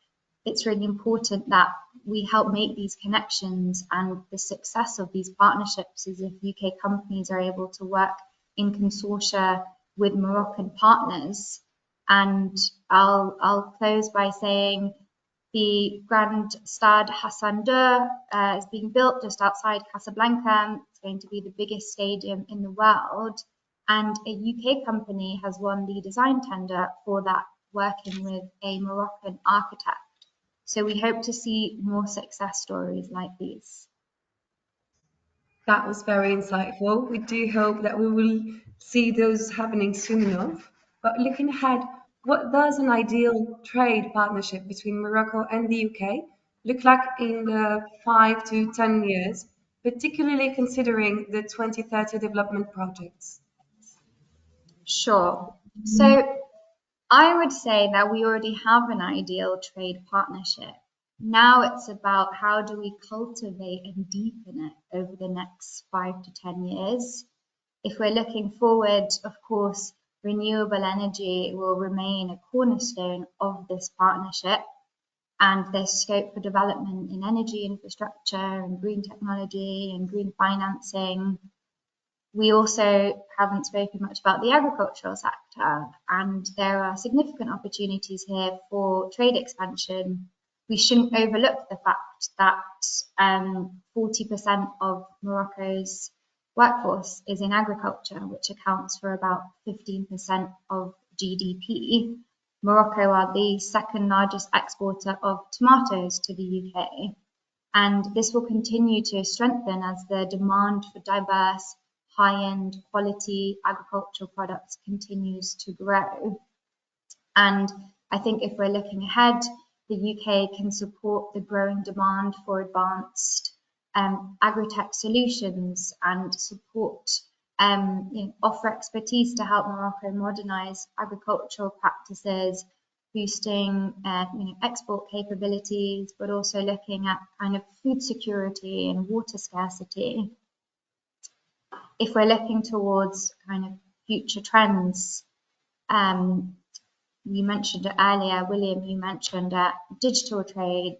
it's really important that we help make these connections, and the success of these partnerships is if UK companies are able to work in consortia with Moroccan partners. And I'll close by saying the Grand Stade Hassan II is being built just outside Casablanca. It's going to be the biggest stadium in the world. And a UK company has won the design tender for that, working with a Moroccan architect. So we hope to see more success stories like these. That was very insightful. We do hope that we will see those happening soon enough. But looking ahead, what does an ideal trade partnership between Morocco and the UK look like in the 5 to 10 years, particularly considering the 2030 development projects? Sure. So I would say that we already have an ideal trade partnership. Now it's about how do we cultivate and deepen it over the next 5 to 10 years. If we're looking forward, of course, renewable energy will remain a cornerstone of this partnership, and there's scope for development in energy infrastructure and green technology and green financing. We also haven't spoken much about the agricultural sector, and there are significant opportunities here for trade expansion. We shouldn't overlook the fact that 40% of Morocco's workforce is in agriculture, which accounts for about 15% of GDP. Morocco are the second largest exporter of tomatoes to the UK, and this will continue to strengthen as the demand for diverse, high-end quality agricultural products continues to grow. And I think if we're looking ahead, the UK can support the growing demand for advanced agri-tech solutions and support, offer expertise to help Morocco modernize agricultural practices, boosting export capabilities, but also looking at kind of food security and water scarcity. If we're looking towards kind of future trends, you mentioned it earlier, William, you mentioned digital trade.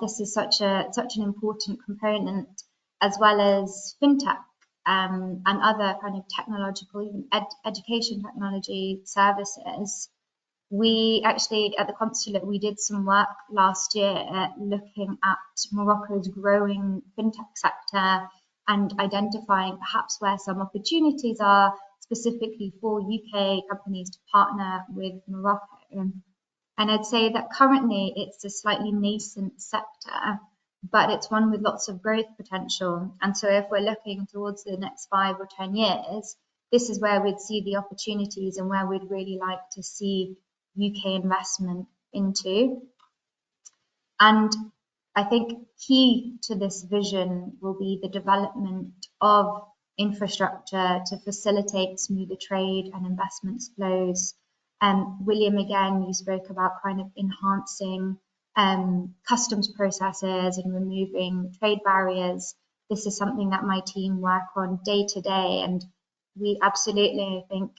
This is such an important component, as well as fintech and other kind of technological, even education technology services. We actually, at the consulate, we did some work last year looking at Morocco's growing fintech sector and identifying perhaps where some opportunities are specifically for UK companies to partner with Morocco. And I'd say that currently it's a slightly nascent sector, but it's one with lots of growth potential. And so if we're looking towards the next 5 or 10 years, this is where we'd see the opportunities and where we'd really like to see UK investment into. And I think key to this vision will be the development of infrastructure to facilitate smoother trade and investments flows. William, again, you spoke about kind of enhancing customs processes and removing trade barriers. This is something that my team work on day to day, and we absolutely think,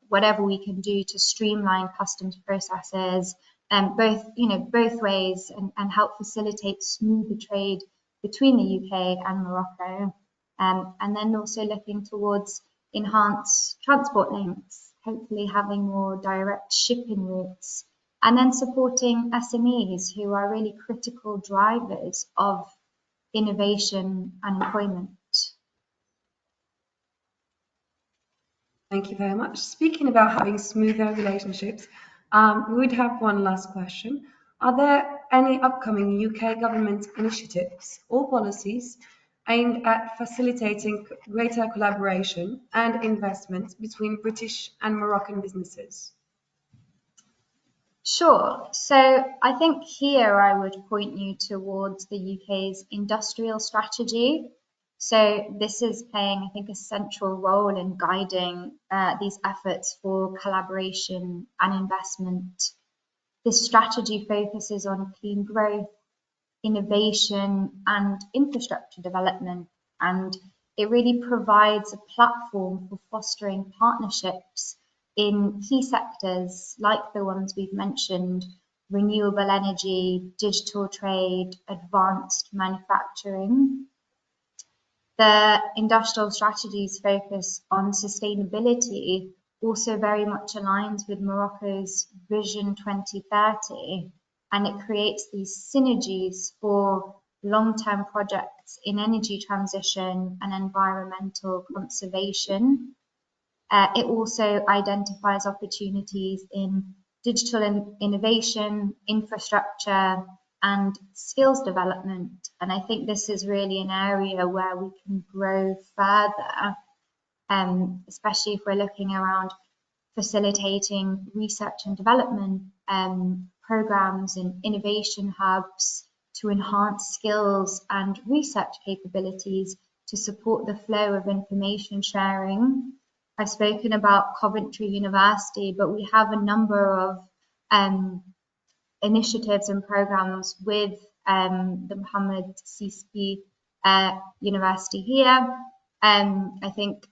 whatever we can do to streamline customs processes, both ways, and help facilitate smoother trade between the UK and Morocco, and then also looking towards enhanced transport links, hopefully having more direct shipping routes, and then supporting SMEs who are really critical drivers of innovation and employment. Thank you very much. Speaking about having smoother relationships, we would have one last question. Are there any upcoming UK government initiatives or policies aimed at facilitating greater collaboration and investment between British and Moroccan businesses? Sure. So I think here I would point you towards the UK's industrial strategy. So this is playing, I think, a central role in guiding these efforts for collaboration and investment. This strategy focuses on clean growth, innovation, and infrastructure development, and it really provides a platform for fostering partnerships in key sectors like the ones we've mentioned: renewable energy, digital trade, advanced manufacturing. The industrial strategy's focus on sustainability also very much aligns with Morocco's Vision 2030, and it creates these synergies for long-term projects in energy transition and environmental conservation. It also identifies opportunities in digital innovation, infrastructure, and skills development. And I think this is really an area where we can grow further, especially if we're looking around facilitating research and development programs and innovation hubs to enhance skills and research capabilities to support the flow of information sharing. I've spoken about Coventry University, but we have a number of initiatives and programs with the Mohammed CSP University here. I think,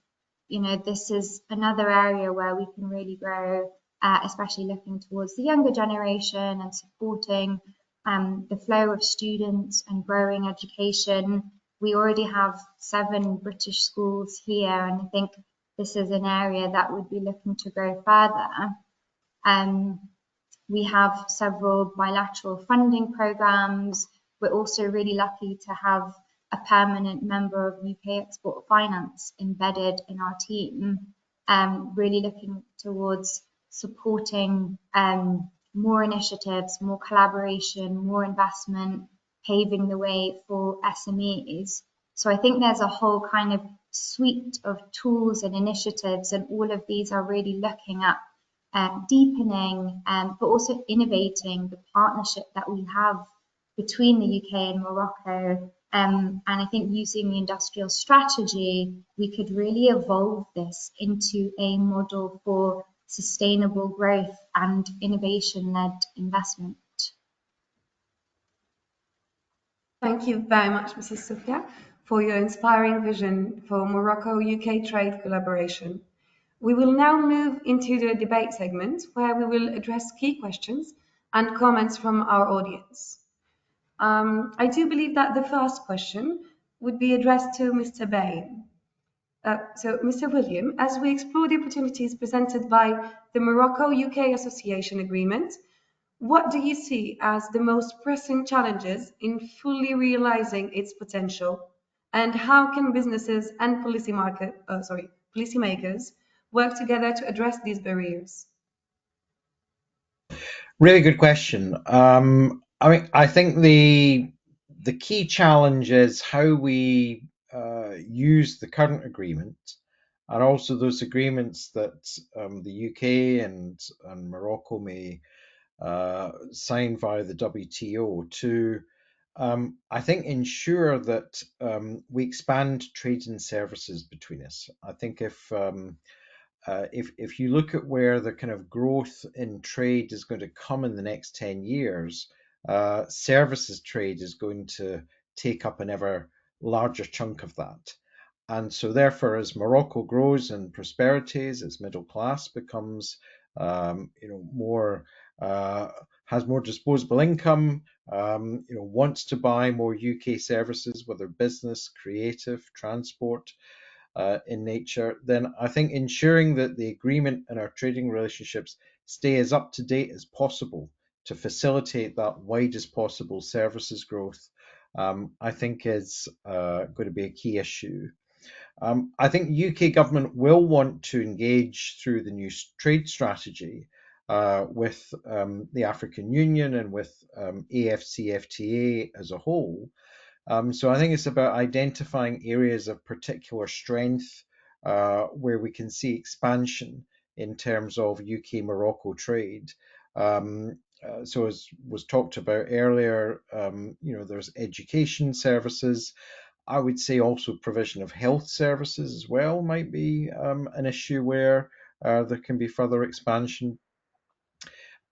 this is another area where we can really grow, especially looking towards the younger generation and supporting the flow of students and growing education. We already have 7 British schools here, and I think this is an area that would be looking to grow further. We have several bilateral funding programs. We're also really lucky to have a permanent member of UK Export Finance embedded in our team, really looking towards supporting more initiatives, more collaboration, more investment, paving the way for SMEs. So I think there's a whole kind of suite of tools and initiatives, and all of these are really looking at deepening, but also innovating the partnership that we have between the UK and Morocco. And I think using the industrial strategy, we could really evolve this into a model for sustainable growth and innovation-led investment. Thank you very much, Mrs. Sofia, for your inspiring vision for Morocco-UK trade collaboration. We will now move into the debate segment, where we will address key questions and comments from our audience. I do believe that the first question would be addressed to Mr. Bain. So, Mr. William, as we explore the opportunities presented by the Morocco-UK Association Agreement, what do you see as the most pressing challenges in fully realizing its potential? And how can businesses and policymakers work together to address these barriers? Really good question. I think the key challenge is how we use the current agreement, and also those agreements that the UK and Morocco may sign via the WTO to, I think, ensure that we expand trade and services between us. I think if you look at where the kind of growth in trade is going to come in the next 10 years, services trade is going to take up an ever larger chunk of that. And so therefore, as Morocco grows and prosperities, its middle class becomes more has more disposable income, wants to buy more UK services, whether business, creative, transport, in nature, then I think ensuring that the agreement and our trading relationships stay as up to date as possible to facilitate that widest possible services growth, I think is going to be a key issue. I think UK government will want to engage through the new trade strategy with the African Union and with AFCFTA as a whole. So I think it's about identifying areas of particular strength where we can see expansion in terms of UK-Morocco trade. So as was talked about earlier, there's education services. I would say also provision of health services as well might be an issue where there can be further expansion.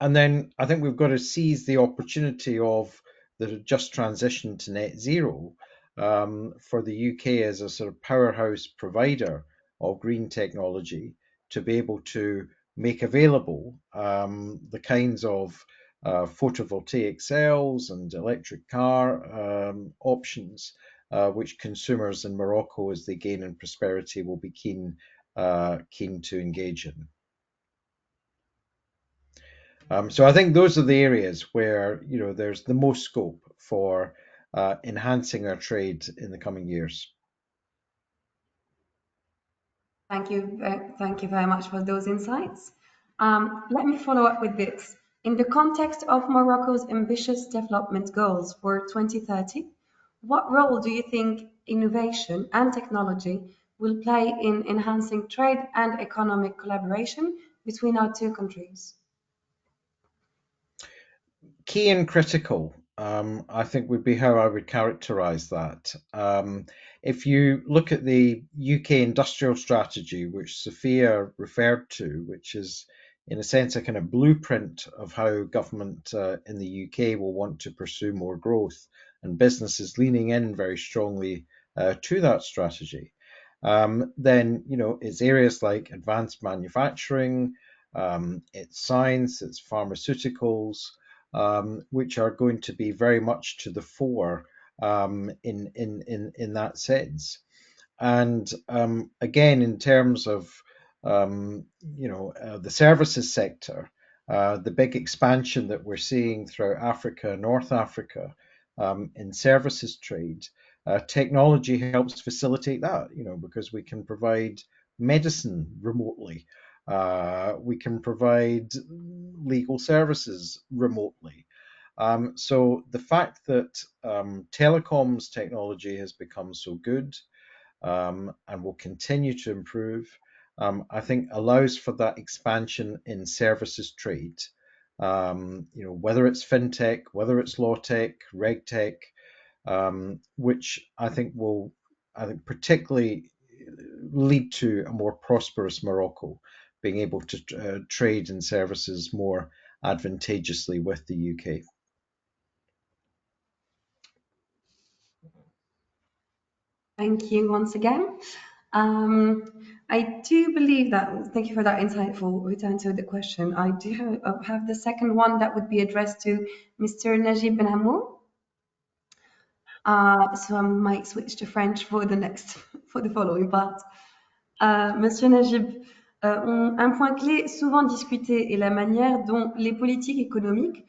And then I think we've got to seize the opportunity of the just transition to net zero for the UK as a sort of powerhouse provider of green technology to be able to make available the kinds of photovoltaic cells and electric car options which consumers in Morocco, as they gain in prosperity, will be keen to engage in. So I think those are the areas where there's the most scope for enhancing our trade in the coming years. Thank you very much for those insights. Let me follow up with this. In the context of Morocco's ambitious development goals for 2030, what role do you think innovation and technology will play in enhancing trade and economic collaboration between our two countries? Key and critical, I think, would be how I would characterize that. If you look at the UK industrial strategy, which Sophia referred to, which is in a sense, a kind of blueprint of how government in the UK will want to pursue more growth, and businesses leaning in very strongly to that strategy. Then, it's areas like advanced manufacturing, it's science, it's pharmaceuticals, which are going to be very much to the fore in that sense. And again, in terms of the services sector, the big expansion that we're seeing throughout Africa, North Africa, in services trade, technology helps facilitate that, because we can provide medicine remotely. We can provide legal services remotely. So the fact that telecoms technology has become so good and will continue to improve, I think allows for that expansion in services trade. Whether it's fintech, whether it's law tech, reg tech, which I think will, particularly lead to a more prosperous Morocco, being able to trade in services more advantageously with the UK. Thank you once again. I do believe that, thank you for that insightful return to the question. I do have the second one that would be addressed to Mr. Najib Ben Hamoud. So I might switch to French for the following part. Monsieur Najib, un point clé souvent discuté est la manière dont les politiques économiques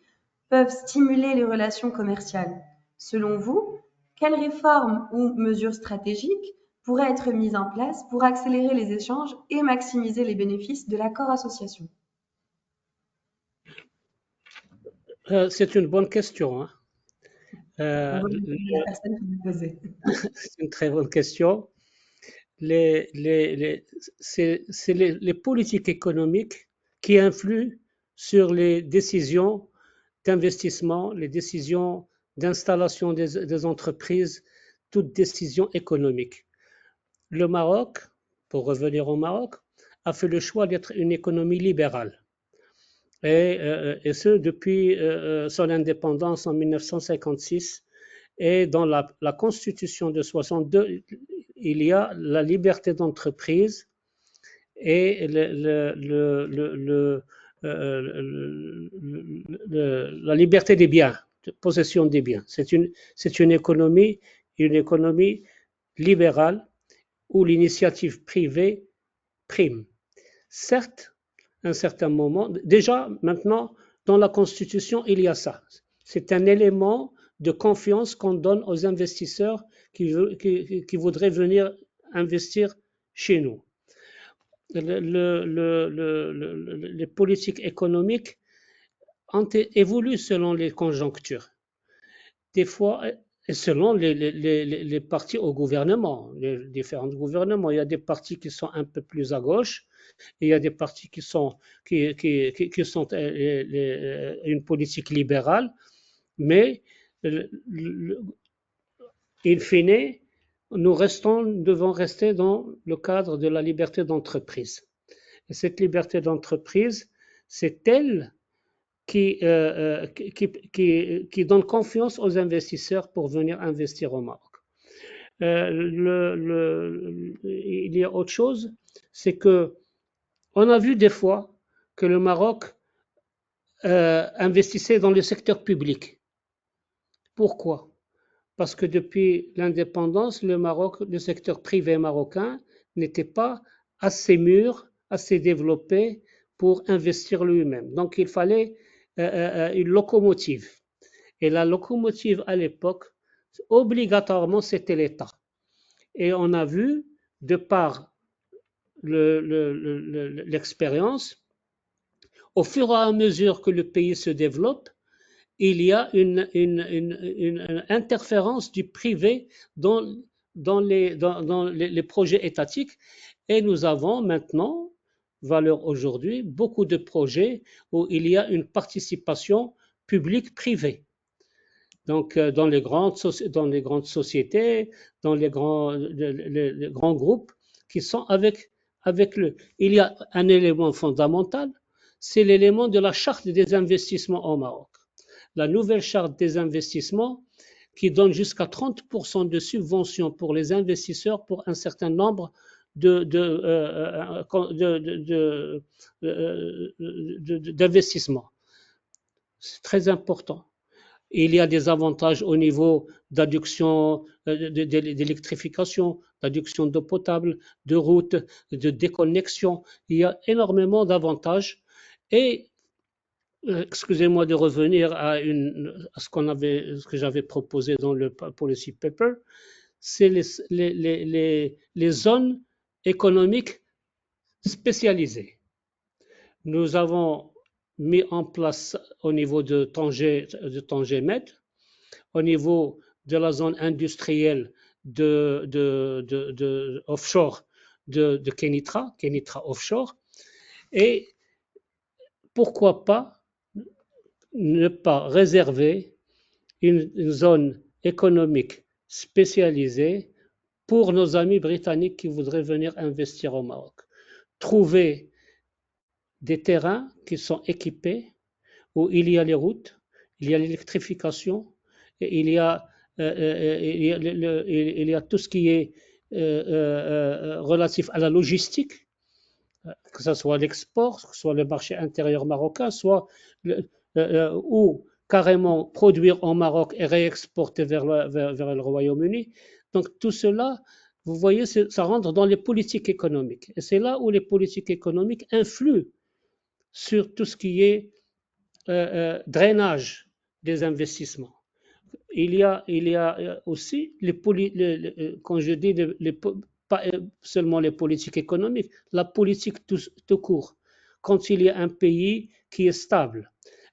peuvent stimuler les relations commerciales. Selon vous, quelles réformes ou mesures stratégiques pourraient être mises en place pour accélérer les échanges et maximiser les bénéfices de l'accord association? C'est une bonne question. Hein. La personne qui me posait. C'est une très bonne question. C'est les politiques économiques qui influent sur les décisions d'investissement, les décisions d'installation des entreprises, toute décision économique. Le Maroc, pour revenir au Maroc, a fait le choix d'être une économie libérale. Et ce, depuis son indépendance en 1956. Et dans la Constitution de 62, il y a la liberté d'entreprise et la liberté des biens, de possession des biens. C'est une économie libérale où l'initiative privée prime. Certes, à un certain moment, déjà maintenant, dans la Constitution, il y a ça. C'est un élément de confiance qu'on donne aux investisseurs qui voudraient venir investir chez nous. Les politiques économiques évoluent selon les conjonctures. Des fois, et selon les partis au gouvernement, les différents gouvernements. Il y a des partis qui sont un peu plus à gauche, et il y a des partis qui sont une politique libérale, mais in fine, nous devons rester dans le cadre de la liberté d'entreprise. Et cette liberté d'entreprise, c'est elle qui donne confiance aux investisseurs pour venir investir au Maroc. Il y a autre chose, c'est que on a vu des fois que le Maroc investissait dans le secteur public. Pourquoi? Parce que depuis l'indépendance, le secteur privé marocain n'était pas assez mûr, assez développé pour investir lui-même. Donc il fallait une locomotive. Et la locomotive à l'époque, obligatoirement, c'était l'État. Et on a vu, de par l'expérience, au fur et à mesure que le pays se développe, il y a une interférence du privé dans les projets étatiques. Et nous avons maintenant, valeur aujourd'hui, beaucoup de projets où il y a une participation publique-privée. Donc, dans les grandes sociétés, dans les grands groupes qui sont avec le. Il y a un élément fondamental, c'est l'élément de la charte des investissements au Maroc. La nouvelle charte des investissements qui donne jusqu'à 30% de subventions pour les investisseurs pour un certain nombre d'investissements. C'est très important. Il y a des avantages au niveau d'adduction, d'électrification, d'adduction d'eau potable, de routes, de déconnexion. Il y a énormément d'avantages. Et excusez-moi de revenir à ce que j'avais proposé dans le policy paper, c'est les zones économiques spécialisées. Nous avons mis en place au niveau de Tanger-Med, au niveau de la zone industrielle de offshore de Kenitra Offshore, et pourquoi pas ne pas réserver une zone économique spécialisée pour nos amis britanniques qui voudraient venir investir au Maroc. Trouver des terrains qui sont équipés, où il y a les routes, il y a l'électrification, et il y a tout ce qui est relatif à la logistique, que ce soit l'export, que ce soit le marché intérieur marocain, soit ou carrément produire au Maroc et réexporter vers le Royaume-Uni. Donc tout cela, vous voyez, ça rentre dans les politiques économiques. Et c'est là où les politiques économiques influent sur tout ce qui est drainage des investissements. Il y a aussi quand je dis pas seulement les politiques économiques, la politique tout court. Quand il y a un pays qui est stable,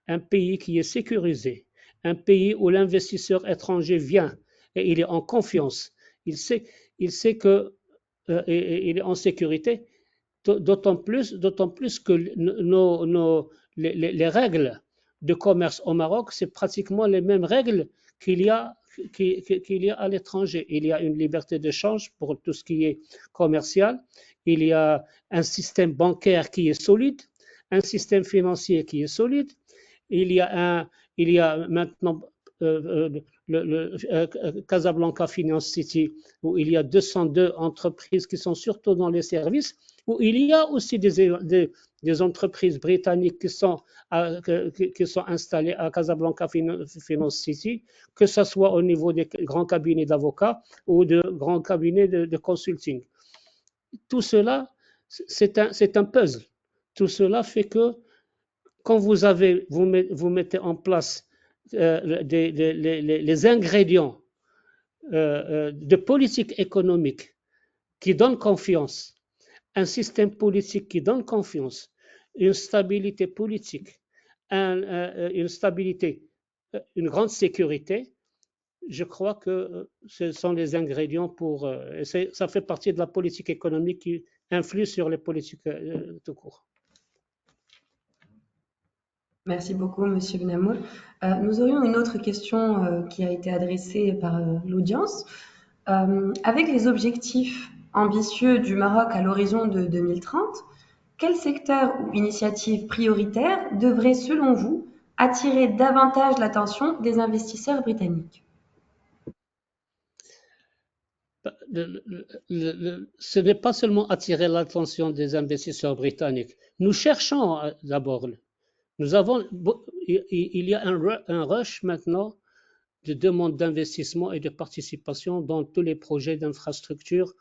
un pays qui est sécurisé, un pays où l'investisseur étranger vient et il est en confiance, il sait que il est en sécurité, d'autant plus que les règles de commerce au Maroc, c'est pratiquement les mêmes règles qu'il y a à l'étranger. Il y a une liberté d'échange pour tout ce qui est commercial, il y a un système bancaire qui est solide, un système financier qui est solide, il y a maintenant le Casablanca Finance City, où il y a 202 entreprises qui sont surtout dans les services, où il y a aussi des entreprises britanniques qui sont installées à Casablanca Finance City, que ce soit au niveau des grands cabinets d'avocats ou de grands cabinets de consulting. Tout cela, c'est un puzzle. Tout cela fait que quand vous mettez en place les ingrédients de politique économique qui donnent confiance, un système politique qui donne confiance, une stabilité politique, une stabilité, une grande sécurité, je crois que ce sont les ingrédients pour... ça fait partie de la politique économique qui influe sur les politiques tout court. Merci beaucoup, Monsieur Benamour. Nous aurions une autre question qui a été adressée par l'audience. Avec les objectifs ambitieux du Maroc à l'horizon de 2030, quel secteur ou initiative prioritaire devrait, selon vous, attirer davantage l'attention des investisseurs britanniques? Ce n'est pas seulement attirer l'attention des investisseurs britanniques. Nous cherchons d'abord. Il y a un rush maintenant de demande d'investissement et de participation dans tous les projets d'infrastructure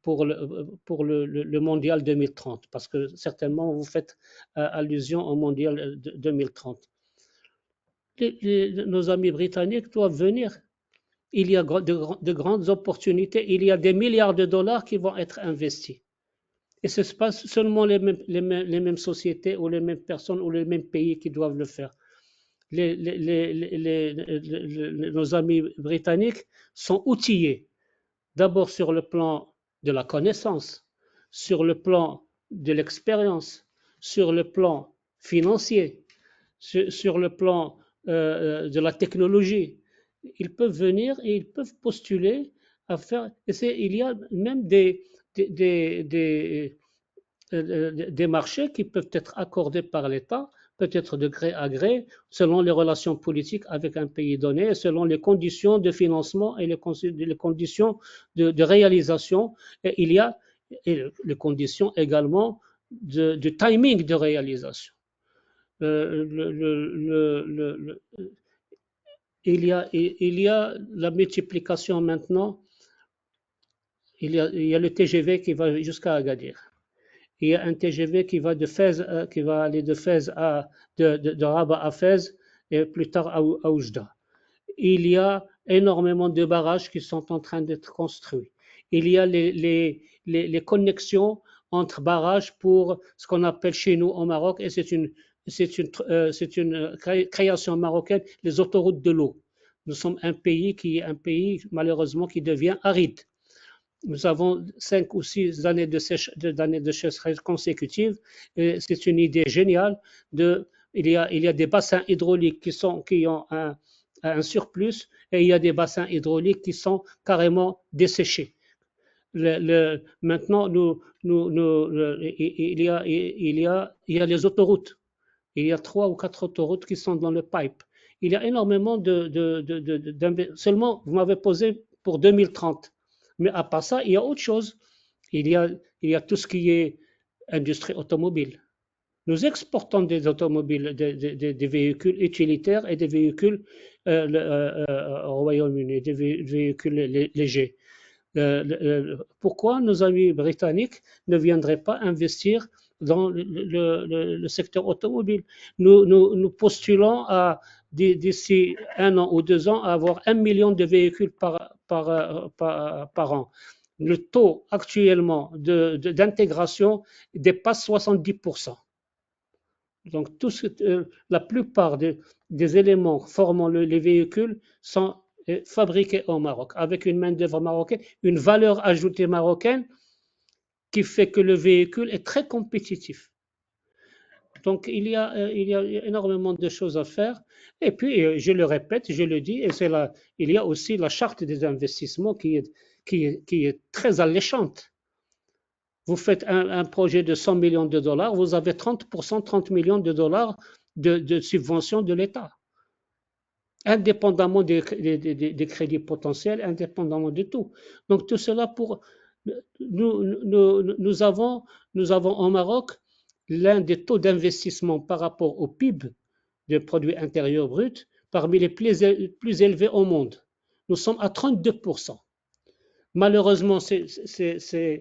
pour le mondial 2030, parce que certainement vous faites allusion au mondial 2030. Nos amis britanniques doivent venir. Il y a de grandes opportunités, il y a des milliards de dollars qui vont être investis. Et ce n'est pas seulement les mêmes sociétés ou les mêmes personnes ou les mêmes pays qui doivent le faire. Nos amis britanniques sont outillés, d'abord sur le plan de la connaissance, sur le plan de l'expérience, sur le plan financier, sur le plan de la technologie. Ils peuvent venir et ils peuvent postuler à faire. Il y a même des marchés qui peuvent être accordés par l'État, peut-être de gré à gré, selon les relations politiques avec un pays donné, selon les conditions de financement et les conditions de réalisation. Et il y a les conditions également de timing de réalisation. Il y a la multiplication maintenant. Il y a le TGV qui va jusqu'à Agadir. Il y a un TGV qui va qui va aller de Rabat à Fès et plus tard à Oujda. Il y a énormément de barrages qui sont en train d'être construits. Il y a les connexions entre barrages pour ce qu'on appelle chez nous au Maroc, et c'est une création marocaine, les autoroutes de l'eau. Nous sommes un pays malheureusement qui devient aride. Nous avons 5 ou 6 années de sécheresse consécutives. Et c'est une idée géniale. Il y a des bassins hydrauliques qui ont un surplus, et il y a des bassins hydrauliques qui sont carrément desséchés. Maintenant, il y a les autoroutes. Il y a 3 ou 4 autoroutes qui sont dans le pipe. Il y a énormément seulement, vous m'avez posé pour 2030. Mais à part ça, il y a autre chose. Il y a tout ce qui est industrie automobile. Nous exportons des automobiles, des véhicules utilitaires et des véhicules au Royaume-Uni, des véhicules légers. Pourquoi nos amis britanniques ne viendraient pas investir dans le secteur automobile? Nous postulons d'ici 1 an ou 2 ans à avoir 1 million de véhicules par an. Le taux actuellement d'intégration dépasse 70%. Donc, la plupart des éléments formant les véhicules sont fabriqués au Maroc, avec une main-d'œuvre marocaine, une valeur ajoutée marocaine qui fait que le véhicule est très compétitif. Donc, il y a énormément de choses à faire. Et puis, je le répète, je le dis, il y a aussi la charte des investissements qui est très alléchante. Vous faites un projet de 100 millions de dollars, vous avez 30%, 30 millions de dollars de subvention de l'État. Indépendamment des crédits potentiels, indépendamment de tout. Donc tout cela nous avons au Maroc l'un des taux d'investissement par rapport au PIB, de produit intérieur brut, parmi les plus élevés au monde. Nous sommes à 32%. Malheureusement, ces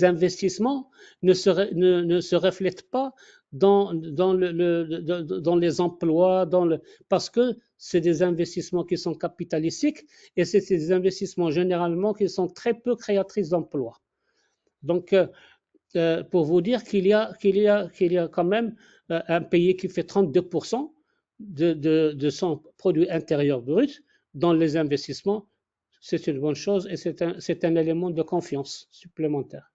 investissements ne se reflètent pas dans les emplois, parce que c'est des investissements qui sont capitalistiques, et c'est des investissements généralement qui sont très peu créatrices d'emplois. Donc, pour vous dire qu'il y a quand même un pays qui fait 32% de son produit intérieur brut dans les investissements, c'est une bonne chose, et c'est un élément de confiance supplémentaire.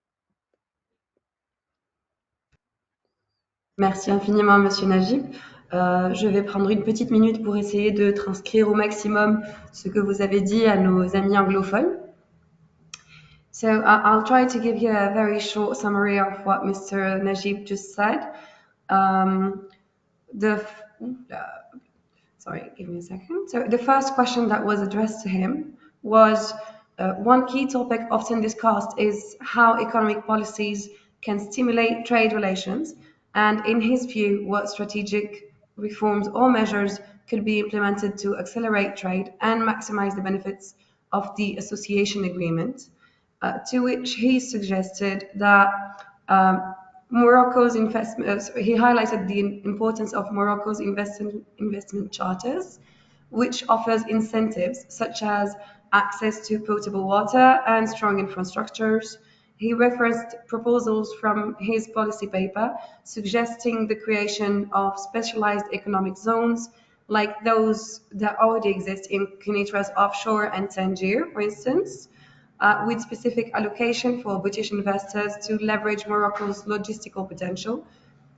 Merci infiniment, Monsieur Najib. Je vais prendre une petite minute pour essayer de transcrire au maximum ce que vous avez dit à nos amis anglophones. So I'll try to give you a very short summary of what Mr. Najib just said. Sorry, give me a second. So the first question that was addressed to him was, one key topic often discussed is how economic policies can stimulate trade relations, and in his view, what strategic reforms or measures could be implemented to accelerate trade and maximize the benefits of the association agreement, to which he suggested that Morocco's investment, he highlighted the importance of Morocco's investment charters, which offers incentives such as access to potable water and strong infrastructures. He referenced proposals from his policy paper suggesting the creation of specialized economic zones like those that already exist in Kenitra's offshore and Tangier, for instance, with specific allocation for British investors to leverage Morocco's logistical potential.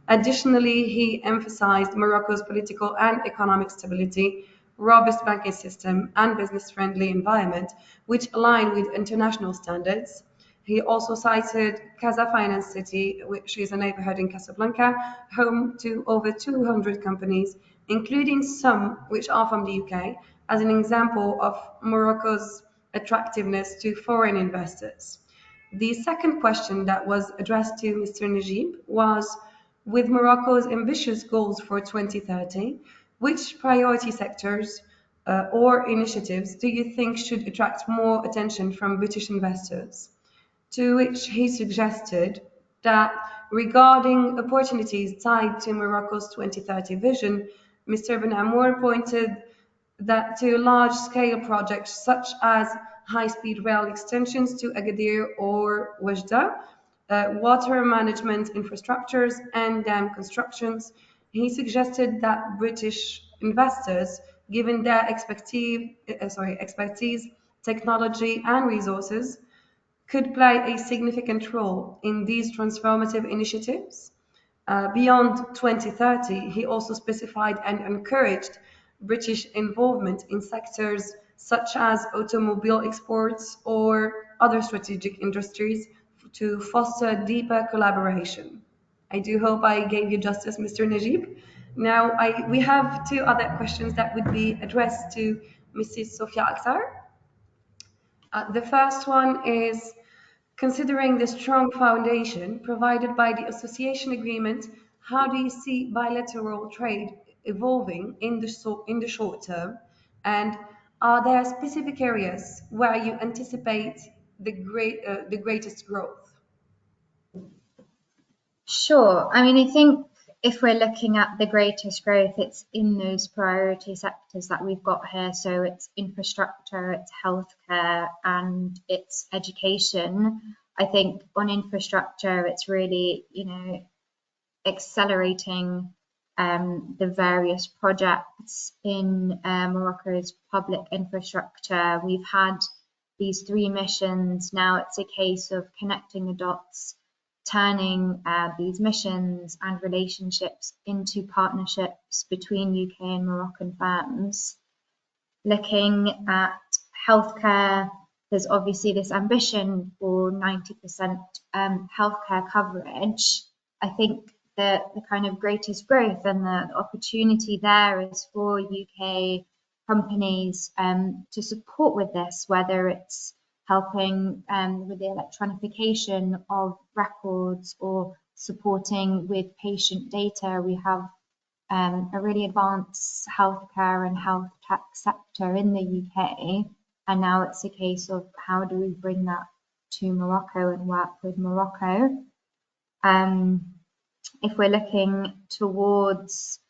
Additionally, he emphasized Morocco's political and economic stability, robust banking system, and business-friendly environment, which align with international standards. He also cited Casa Finance City, which is a neighborhood in Casablanca, home to over 200 companies, including some which are from the UK, as an example of Morocco's attractiveness to foreign investors. The second question that was addressed to Mr. Najib was, with Morocco's ambitious goals for 2030, which priority sectors or initiatives do you think should attract more attention from British investors? To which he suggested that regarding opportunities tied to Morocco's 2030 vision, Mr. Ben Amour pointed that to large-scale projects such as high-speed rail extensions to Agadir or Wajda, water management infrastructures and dam constructions, he suggested that British investors, given their expertise, technology and resources, could play a significant role in these transformative initiatives. Beyond 2030, he also specified and encouraged British involvement in sectors such as automobile exports or other strategic industries to foster deeper collaboration. I do hope I gave you justice, Mr. Najib. Now, we have two other questions that would be addressed to Mrs. Sofia Akhtar. The first one is, considering the strong foundation provided by the association agreement, how do you see bilateral trade evolving in the short term? And are there specific areas where you anticipate the greatest growth? Sure. I mean, I think if we're looking at the greatest growth, it's in those priority sectors that we've got here. So it's infrastructure, it's healthcare, and it's education. I think on infrastructure, it's really, accelerating the various projects in Morocco's public infrastructure. We've had these 3 missions. Now it's a case of connecting the dots, turning these missions and relationships into partnerships between UK and Moroccan firms. Looking at healthcare, there's obviously this ambition for 90% healthcare coverage. I think that the kind of greatest growth and the opportunity there is for UK companies to support with this, whether it's helping with the electronification of records or supporting with patient data. We have a really advanced healthcare and health tech sector in the UK, and now it's a case of how do we bring that to Morocco and work with Morocco. If we're looking towards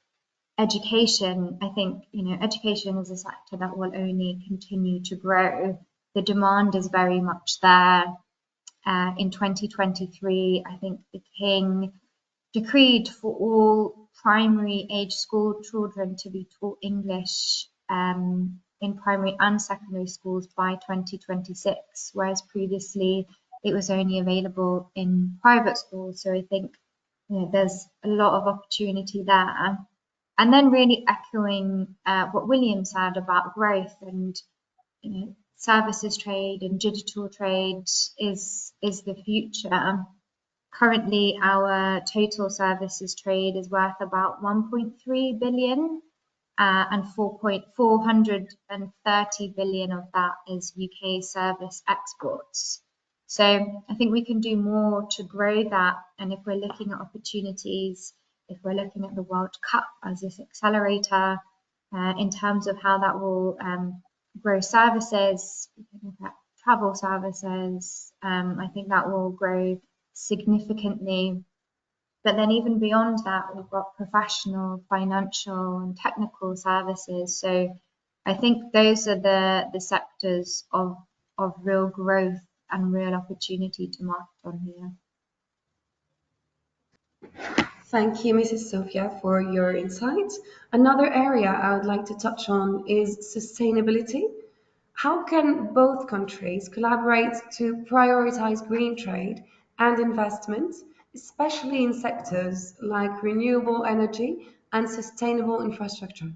education, I think education is a sector that will only continue to grow. The demand is very much there. In 2023, I think the King decreed for all primary age school children to be taught English in primary and secondary schools by 2026, whereas previously it was only available in private schools. So I think there's a lot of opportunity there. And then really echoing what William said about growth and services trade and digital trade is the future. Currently, our total services trade is worth about 1.3 billion, and 430 billion of that is UK service exports. So I think we can do more to grow that. And if we're looking at opportunities, if we're looking at the World Cup as this accelerator in terms of how that will grow services, we can look at travel services. I think that will grow significantly. But then even beyond that, we've got professional, financial and technical services. So I think those are the sectors of real growth and real opportunity to market on here. Thank you, Mrs. Sofia, for your insights. Another area I would like to touch on is sustainability. How can both countries collaborate to prioritize green trade and investment, especially in sectors like renewable energy and sustainable infrastructure?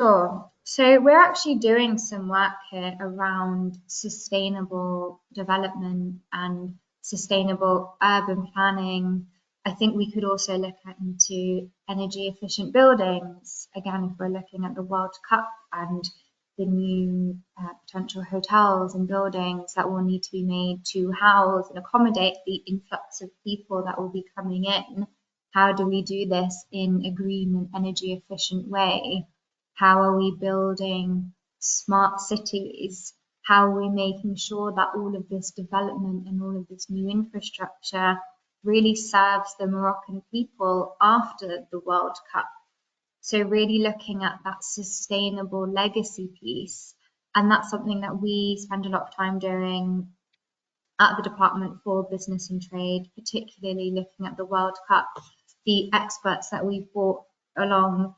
Sure. So we're actually doing some work here around sustainable development and sustainable urban planning. I think we could also look into energy efficient buildings. Again, if we're looking at the World Cup and the new potential hotels and buildings that will need to be made to house and accommodate the influx of people that will be coming in, how do we do this in a green and energy efficient way? How are we building smart cities? How are we making sure that all of this development and all of this new infrastructure really serves the Moroccan people after the World Cup? So really looking at that sustainable legacy piece. And that's something that we spend a lot of time doing at the Department for Business and Trade, particularly looking at the World Cup. The experts that we've brought along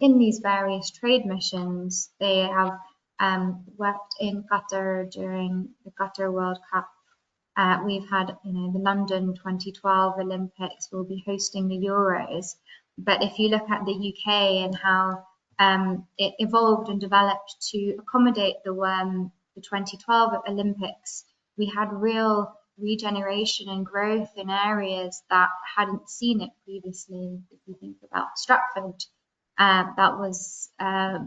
in these various trade missions, they have worked in Qatar during the Qatar World Cup. We've had, the London 2012 Olympics. We'll be hosting the Euros. But if you look at the UK and how it evolved and developed to accommodate the 2012 Olympics, we had real regeneration and growth in areas that hadn't seen it previously. If you think about Stratford, that was a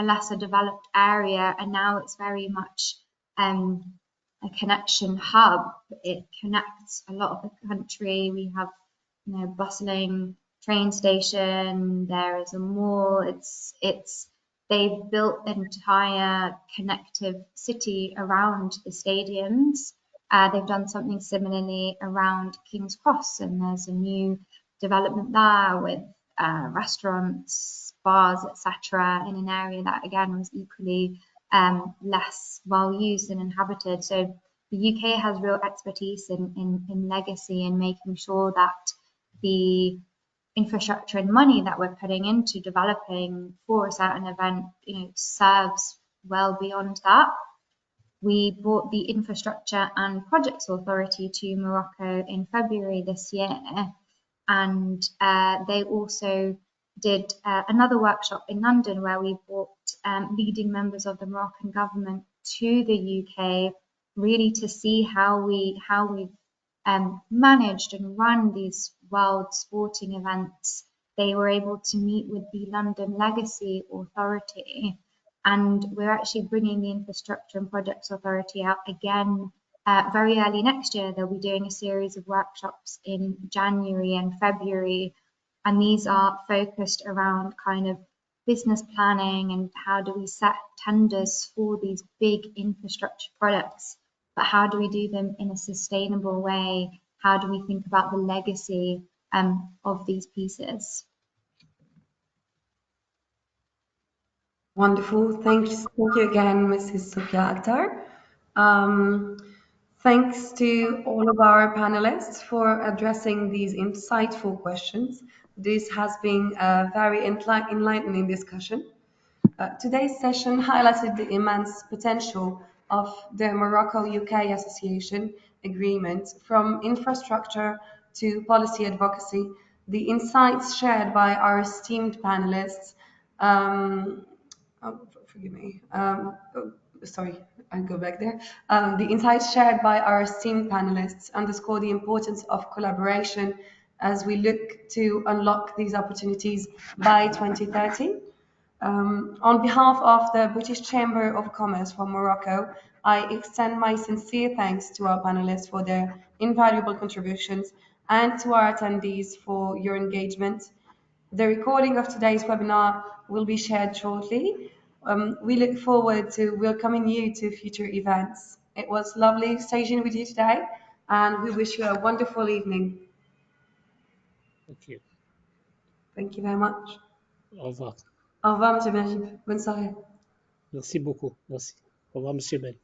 lesser developed area, and now it's very much a connection hub. It connects a lot of the country. We have bustling train station, there is a mall. They've built an entire connective city around the stadiums. They've done something similarly around King's Cross, and there's a new development there with restaurants, bars, etc., in an area that again was equally less well used and inhabited. So the UK has real expertise in legacy and making sure that the infrastructure and money that we're putting into developing for a certain event, serves well beyond that. We brought the Infrastructure and Projects Authority to Morocco in February this year, and they also did another workshop in London where we brought leading members of the Moroccan government to the UK, really to see how we've managed and run these world sporting events. They were able to meet with the London Legacy Authority, and we're actually bringing the Infrastructure and Projects Authority out again very early next year. They'll be doing a series of workshops in January and February, and these are focused around kind of business planning and how do we set tenders for these big infrastructure products, but how do we do them in a sustainable way? How do we think about the legacy of these pieces? Wonderful. Thank you again, Mrs. Sophia Akhtar. Thanks to all of our panelists for addressing these insightful questions. This has been a very enlightening discussion. Today's session highlighted the immense potential of the Morocco-UK Association Agreement, from infrastructure to policy advocacy. The insights shared by our esteemed panelists, forgive me, sorry, I'll go back there. The insights shared by our esteemed panelists underscore the importance of collaboration as we look to unlock these opportunities by 2030. On behalf of the British Chamber of Commerce for Morocco, I extend my sincere thanks to our panelists for their invaluable contributions and to our attendees for your engagement. The recording of today's webinar will be shared shortly. We look forward to welcoming you to future events. It was lovely staging with you today, and we wish you a wonderful evening. Thank you. Thank you very much. Au revoir. Au revoir, Monsieur Benjib. Bonne soirée. Merci beaucoup. Merci. Au revoir, Monsieur Ben.